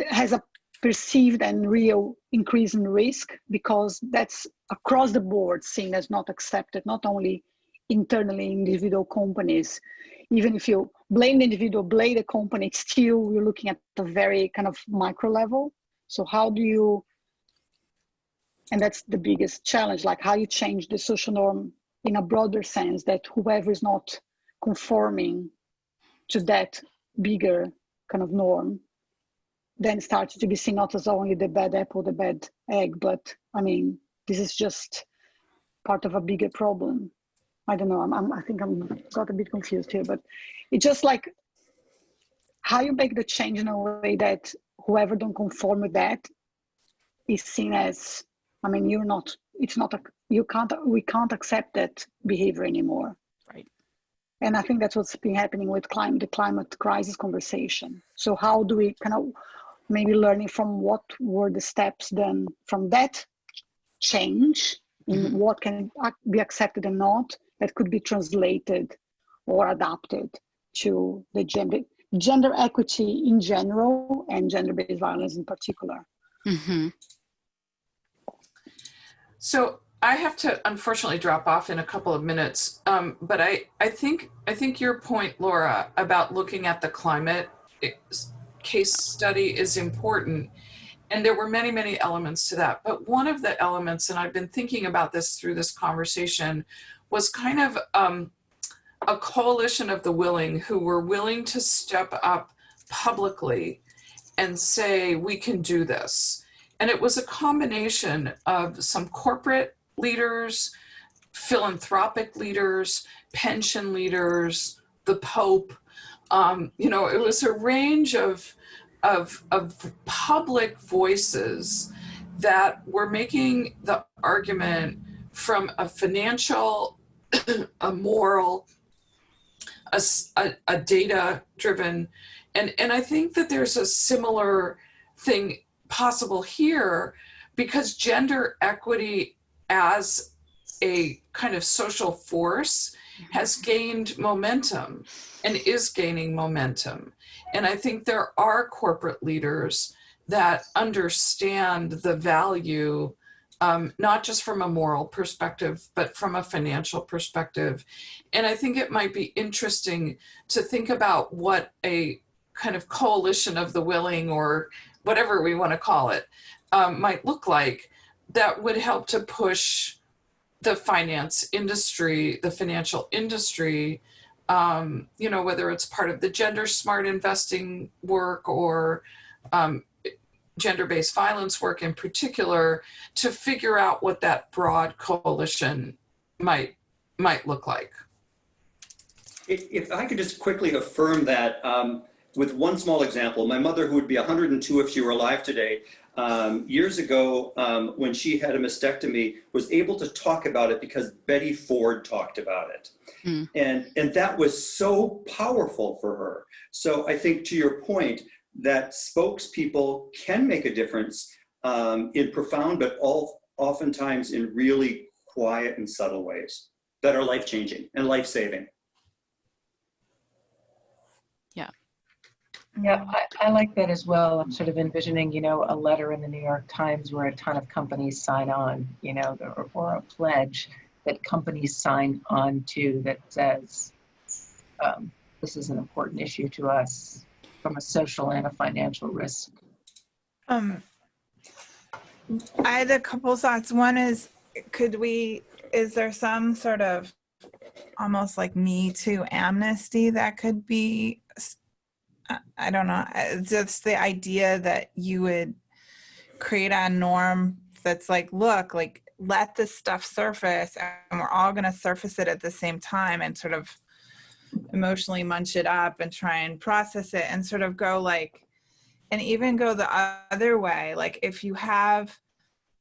has a perceived and real increase in risk, because that's across the board seen as not accepted, not only internally in individual companies. Even if you blame the individual, blame the company, still you're looking at the very kind of micro level. So how do you, and that's the biggest challenge, like how you change the social norm in a broader sense, that whoever is not conforming to that bigger kind of norm then starts to be seen not as only the bad apple, the bad egg, but this is just part of a bigger problem. I don't know, I think I'm got a bit confused here, but it's just like how you make the change in a way that whoever don't conform with that is seen as, we can't accept that behavior anymore. Right. And I think that's what's been happening with the climate crisis conversation. So how do we kind of maybe learning from what were the steps then from that change in mm-hmm. what can be accepted and not, that could be translated or adapted to the gender equity in general and gender-based violence in particular. Mm-hmm. So I have to unfortunately drop off in a couple of minutes, but I think your point, Laura, about looking at the climate case study is important. And there were many, many elements to that. But one of the elements, and I've been thinking about this through this conversation, was kind of a coalition of the willing who were willing to step up publicly and say, we can do this. And it was a combination of some corporate leaders, philanthropic leaders, pension leaders, the Pope. You know, it was a range of public voices that were making the argument from a financial, a moral, a data-driven, and I think that there's a similar thing possible here, because gender equity as a kind of social force has gained momentum and is gaining momentum. And I think there are corporate leaders that understand the value, not just from a moral perspective, but from a financial perspective. And I think it might be interesting to think about what a kind of coalition of the willing, or whatever we want to call it, might look like, that would help to push the finance industry, the financial industry, you know, whether it's part of the gender smart investing work or gender-based violence work in particular, to figure out what that broad coalition might look like. If I could just quickly affirm that with one small example, my mother, who would be 102 if she were alive today, years ago, when she had a mastectomy, was able to talk about it because Betty Ford talked about it. And that was so powerful for her. So I think, to your point, that spokespeople can make a difference in profound, but oftentimes in really quiet and subtle ways that are life-changing and life-saving. Yeah, I like that as well. I'm sort of envisioning, you know, a letter in the New York Times where a ton of companies sign on, you know, or a pledge that companies sign on to that says, this is an important issue to us from a social and a financial risk. I had a couple thoughts. One is, is there some sort of almost like Me Too amnesty that could be, I don't know, just the idea that you would create a norm that's like, look, like, let this stuff surface and we're all going to surface it at the same time and sort of emotionally munch it up and try and process it and sort of go like, and even go the other way. Like if you have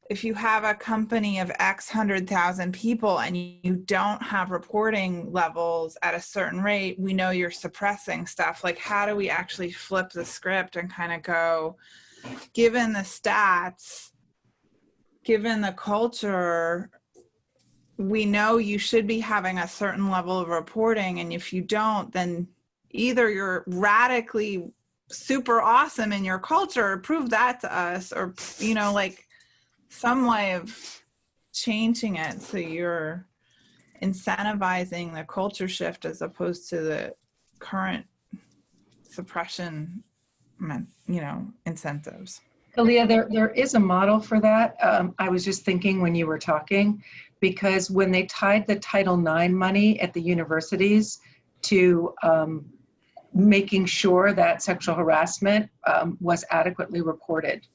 a company of X 100,000 people and you don't have reporting levels at a certain rate, we know you're suppressing stuff. Like, how do we actually flip the script and kind of go, given the stats, given the culture, we know you should be having a certain level of reporting. And if you don't, then either you're radically super awesome in your culture, prove that to us, or, you know, like, some way of changing it so you're incentivizing the culture shift as opposed to the current suppression, you know, incentives. Kalia, there is a model for that. I was just thinking when you were talking, because when they tied the Title IX money at the universities to making sure that sexual harassment was adequately reported.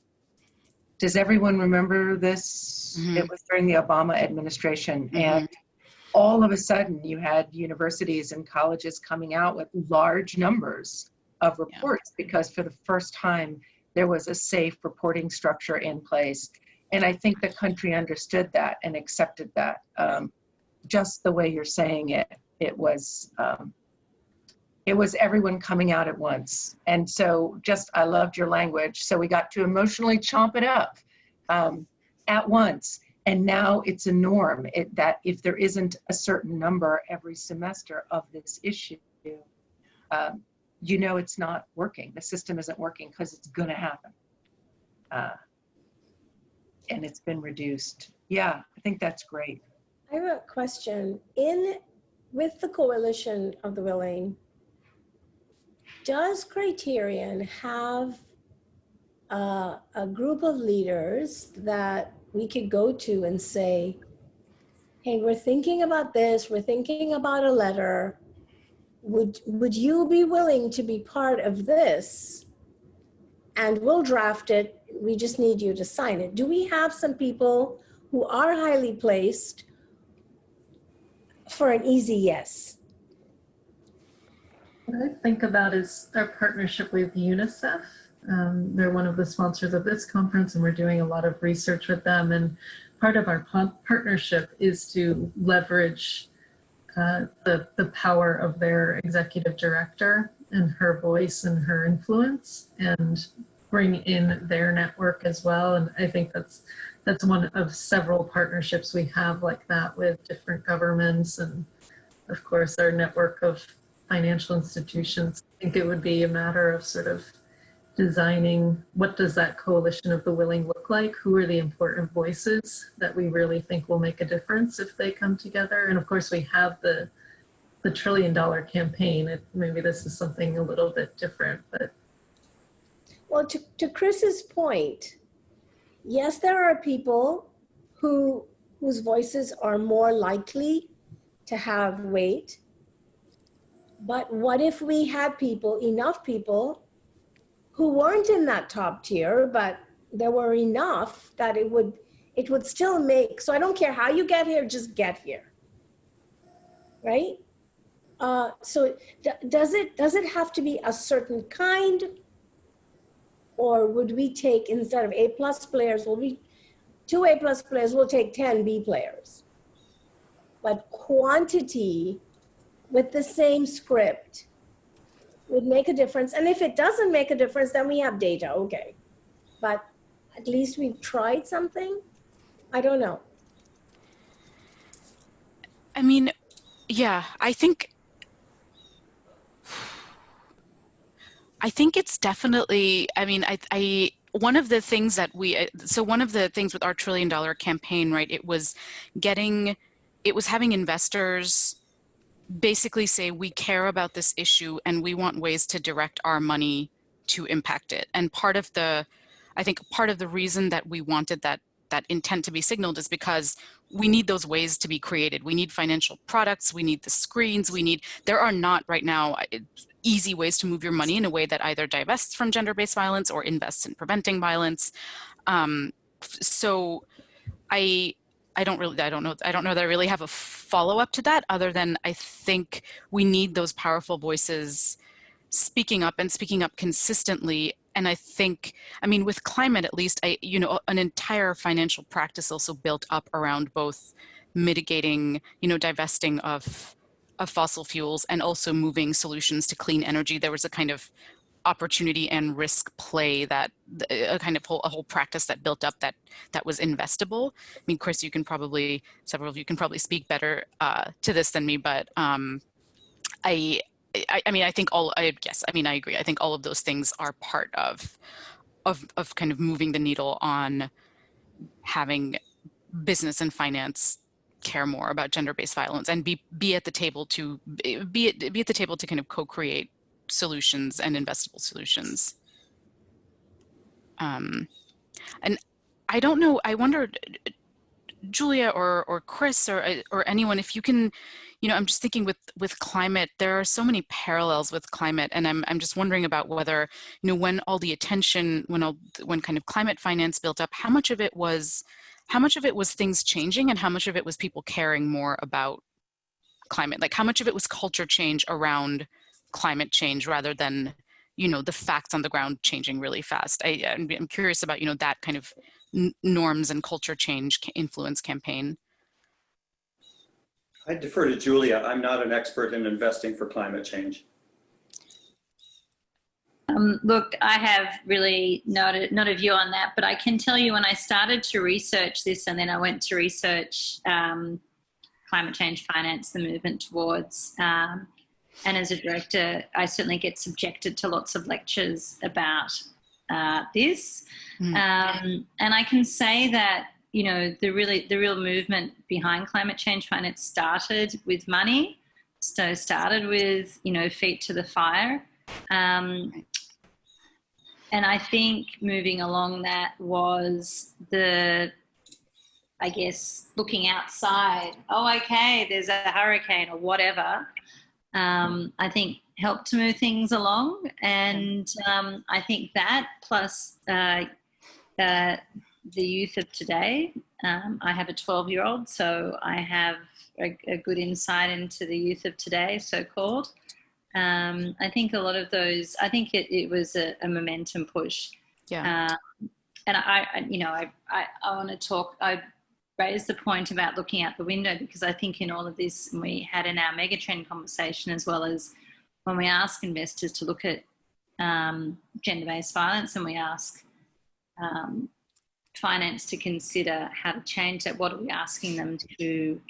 Does everyone remember this? Mm-hmm. It was during the Obama administration. Mm-hmm. And all of a sudden you had universities and colleges coming out with large numbers of reports because for the first time there was a safe reporting structure in place. And I think the country understood that and accepted that. Just the way you're saying it, it was everyone coming out at once. And so I loved your language. So we got to emotionally chomp it up at once. And now it's a norm that if there isn't a certain number every semester of this issue, you know it's not working. The system isn't working because it's going to happen. And it's been reduced. Yeah, I think that's great. I have a question. With the Coalition of the Willing, does Criterion have a group of leaders that we could go to and say, hey, we're thinking about this, we're thinking about a letter. Would you be willing to be part of this? And we'll draft it. We just need you to sign it. Do we have some people who are highly placed for an easy yes? What I think about is our partnership with UNICEF. They're one of the sponsors of this conference, and we're doing a lot of research with them. And part of our partnership is to leverage the power of their executive director and her voice and her influence, and bring in their network as well. And I think that's one of several partnerships we have like that with different governments, and of course our network of financial institutions. I think it would be a matter of sort of designing what does that coalition of the willing look like? Who are the important voices that we really think will make a difference if they come together? And of course we have the $1 trillion campaign. Maybe this is something a little bit different, but. Well, to Chris's point, yes, there are people whose voices are more likely to have weight. But what if we had enough people who weren't in that top tier, but there were enough that it would still make, so I don't care how you get here, just get here, right? So does it have to be a certain kind, or would we take, instead of A+ players, 2 A+ players, we'll take 10 B players? But quantity with the same script would make a difference. And if it doesn't make a difference, then we have data, okay. But at least we've tried something. I don't know. I mean, yeah, I think it's definitely, I mean, one of the things that one of the things with our $1 trillion campaign, right, it was having investors basically say, we care about this issue and we want ways to direct our money to impact it. And I think part of the reason that we wanted that intent to be signaled is because we need those ways to be created. We need financial products, we need the screens, there are not right now easy ways to move your money in a way that either divests from gender-based violence or invests in preventing violence. So I don't know that I really have a follow-up to that, other than I think we need those powerful voices speaking up consistently. And I think, I mean, with climate, at least, an entire financial practice also built up around both mitigating, divesting of fossil fuels and also moving solutions to clean energy. There was a kind of opportunity and risk play that a whole practice that built up that was investable. I mean, Chris, several of you can probably speak better to this than me, but I agree. I think all of those things are part of kind of moving the needle on having business and finance care more about gender-based violence and be at the table to kind of co-create solutions and investable solutions. And I don't know, I wondered, Julia or Chris or anyone, if you can, I'm just thinking with climate, there are so many parallels with climate, and I'm just wondering about whether, when all the attention, when kind of climate finance built up, how much of it was things changing and how much of it was people caring more about climate? Like how much of it was culture change around climate change rather than, the facts on the ground changing really fast? I'm curious about, that kind of norms and culture change influence campaign. I defer to Julia. I'm not an expert in investing for climate change. Look, I have really not a view on that, but I can tell you when I started to research this, and then I went to research climate change finance, the movement towards, and as a director, I certainly get subjected to lots of lectures about this. And I can say that, the real movement behind climate change finance started with money, started with, feet to the fire. And I think moving along that was I guess, looking outside. Oh, okay, there's a hurricane or whatever. I think helped to move things along. And I think that plus the youth of today, I have a 12-year-old, so I have a good insight into the youth of today, so-called. I think a lot of those, I think it was a momentum push. Yeah. And I want to talk, I raised the point about looking out the window, because I think in all of this, and we had in our megatrend conversation, as well as when we ask investors to look at gender-based violence, and we ask finance to consider how to change that, what are we asking them to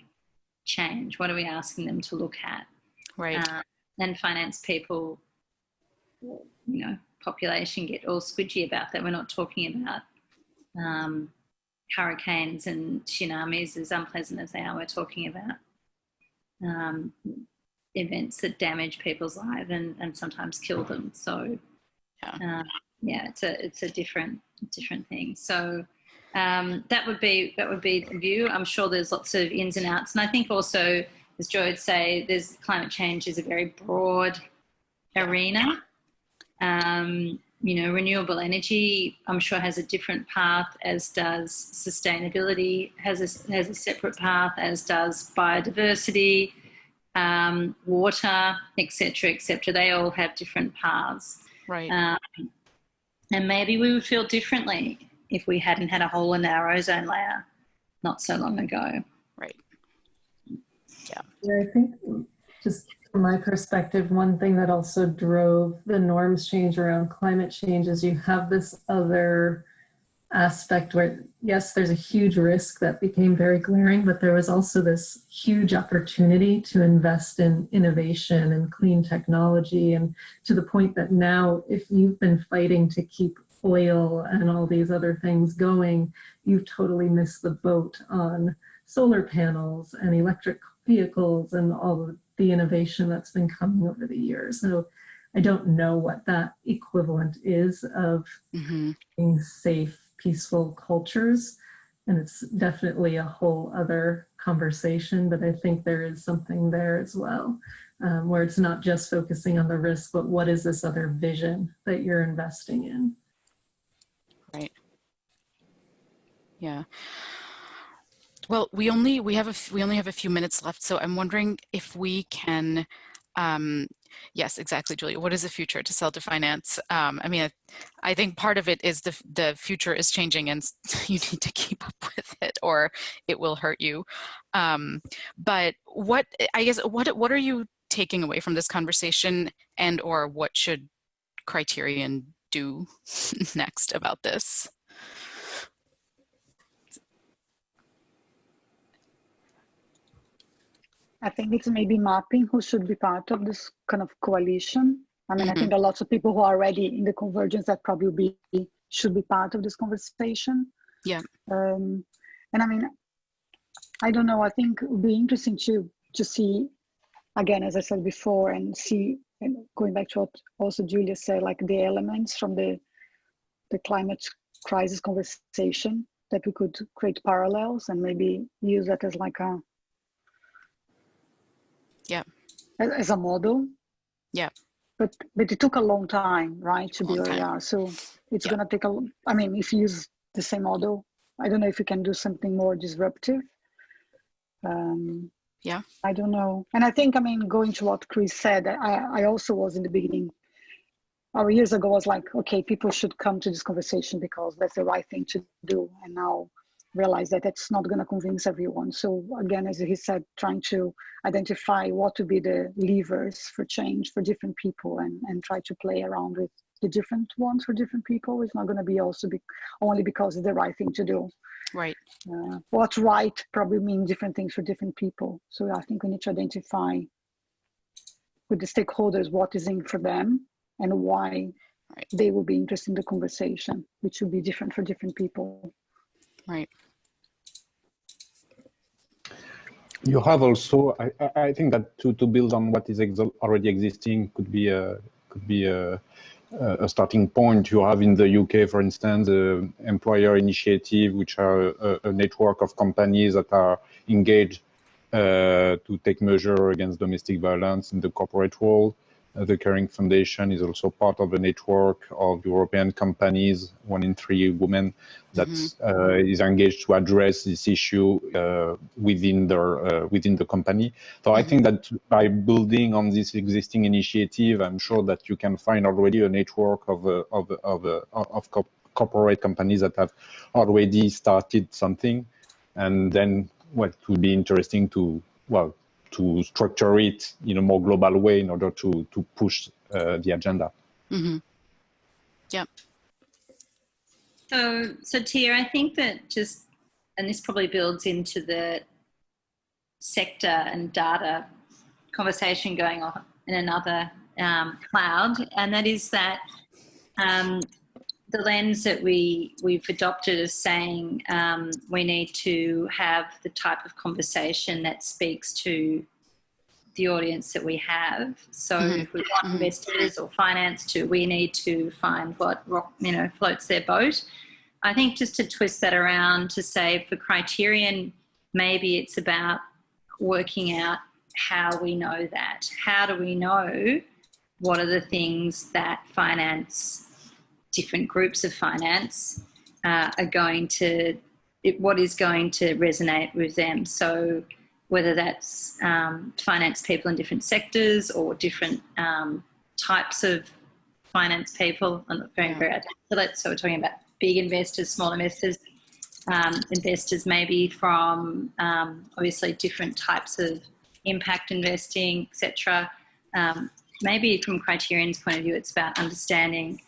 change? What are we asking them to look at? Right. And finance people, population get all squidgy about that. We're not talking about hurricanes and tsunamis, as unpleasant as they are. We're talking about events that damage people's lives and sometimes kill them. So it's a different thing. So that would be the view. I'm sure there's lots of ins and outs, and I think also, as Joy would say, climate change is a very broad arena. Renewable energy, I'm sure, has a different path, as does sustainability, has a separate path, as does biodiversity, water, etc., etc. They all have different paths. Right. And maybe we would feel differently if we hadn't had a hole in our ozone layer not so long ago. Right. Yeah, I think just from my perspective, one thing that also drove the norms change around climate change is you have this other aspect where, yes, there's a huge risk that became very glaring, but there was also this huge opportunity to invest in innovation and clean technology. And to the point that now, if you've been fighting to keep oil and all these other things going, you've totally missed the boat on solar panels and electric vehicles and all of the innovation that's been coming over the years. So I don't know what that equivalent is of being safe, peaceful cultures. And it's definitely a whole other conversation, but I think there is something there as well, where it's not just focusing on the risk, but what is this other vision that you're investing in? Right. Yeah. Well, we only have a few minutes left, so I'm wondering if we can. Yes, exactly, Julia. What is the future to sell to finance? I think part of it is the future is changing, and you need to keep up with it, or it will hurt you. But what are you taking away from this conversation, and or what should Criterion do next about this? I think it's maybe mapping who should be part of this kind of coalition. I mean, I think there are lots of people who are already in the Convergence that probably should be part of this conversation. Yeah. And I mean, I don't know, I think it would be interesting to see, again, as I said before, and see, and going back to what also Julia said, like the elements from the climate crisis conversation, that we could create parallels and maybe use that as like a, as a model. Yeah. But it took a long time, right, to be where we are. So it's going to take I mean, if you use the same model, I don't know if you can do something more disruptive. I don't know. And I think, I mean, going to what Chris said, I also was in the beginning, or years ago, was like, okay, people should come to this conversation because that's the right thing to do. And now realize that that's not going to convince everyone. So again, as he said, trying to identify what would be the levers for change for different people and try to play around with the different ones for different people is not going to be only because it's the right thing to do. Right. What's right probably means different things for different people. So I think we need to identify with the stakeholders what is in for them and why they will be interested in the conversation, which will be different for different people. Right. You have also, I think that to build on what is already existing could be a starting point. You have in the UK, for instance, the employer initiative, which are a network of companies that are engaged to take measure against domestic violence in the corporate world. The Caring Foundation is also part of a network of European companies, 1 in 3 women, that is engaged to address this issue within the company. So I think that by building on this existing initiative, I'm sure that you can find already a network of corporate companies that have already started something, and then well, it would be interesting to structure it in a more global way in order to push the agenda. Yeah. So Tia, I think that just, and this probably builds into the sector and data conversation going on in another cloud, and that is that the lens that we've adopted is saying we need to have the type of conversation that speaks to the audience that we have. So if we want investors or finance we need to find what floats their boat. I think just to twist that around to say for Criterion, maybe it's about working out how we know that. How do we know what are the things that different groups of finance are going to, what is going to resonate with them. So whether that's finance people in different sectors or different types of finance people. I'm not very articulate. So we're talking about big investors, small investors, investors maybe from obviously different types of impact investing, etc. Maybe from Criterion's point of view, it's about understanding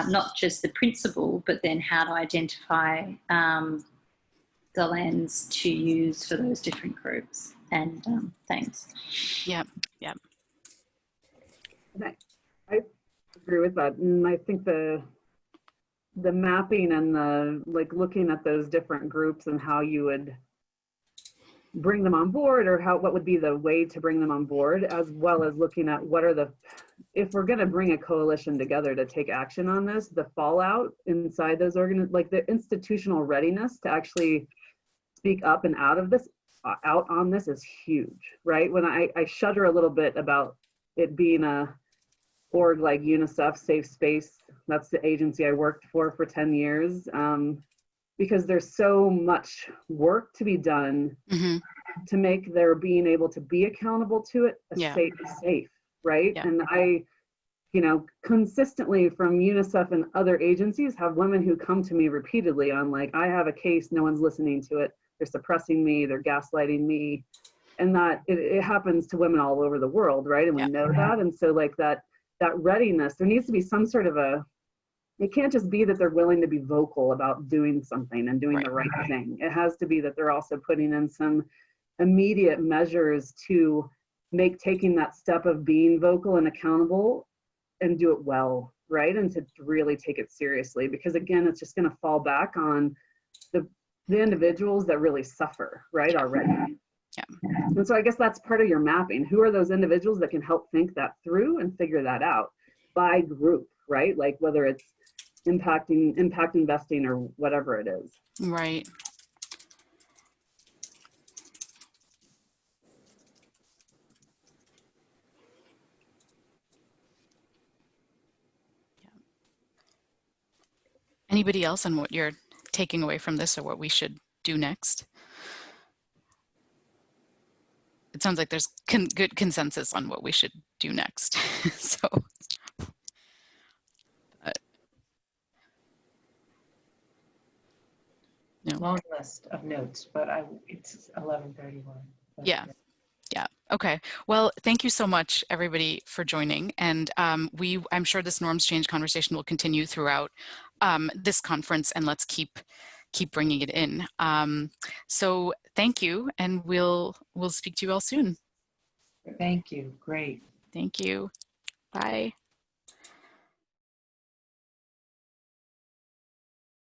not just the principle, but then how to identify the lens to use for those different groups. And thanks. Yeah. I agree with that, and I think the mapping and the looking at those different groups and how you would bring them on board, or what would be the way to bring them on board, as well as looking at what are if we're going to bring a coalition together to take action on this, the fallout inside those the institutional readiness to actually speak up and out on this is huge, right? When I shudder a little bit about it being a org like UNICEF, Safe Space, that's the agency I worked for 10 years, because there's so much work to be done to make their being able to be accountable to it safe, right? Yeah. And I, consistently from UNICEF and other agencies have women who come to me repeatedly on I have a case, no one's listening to it, they're suppressing me, they're gaslighting me, and that it happens to women all over the world, right? And we know that, and so that readiness, there needs to be some sort of it can't just be that they're willing to be vocal about doing something and doing the right thing. It has to be that they're also putting in some immediate measures to make taking that step of being vocal and accountable and do it well, right? And to really take it seriously, because again, it's just going to fall back on the individuals that really suffer, right, already. Yeah. And so I guess that's part of your mapping. Who are those individuals that can help think that through and figure that out by group, right? Whether it's impact investing or whatever it is. Right. Anybody else on what you're taking away from this or what we should do next? It sounds like there's good consensus on what we should do next. So, long list of notes, but it's 11:31. Yeah. Okay. Well, thank you so much, everybody, for joining. And I'm sure this norms change conversation will continue throughout this conference, and let's keep bringing it in. So thank you, and we'll speak to you all soon. Thank you. Great. Thank you. Bye.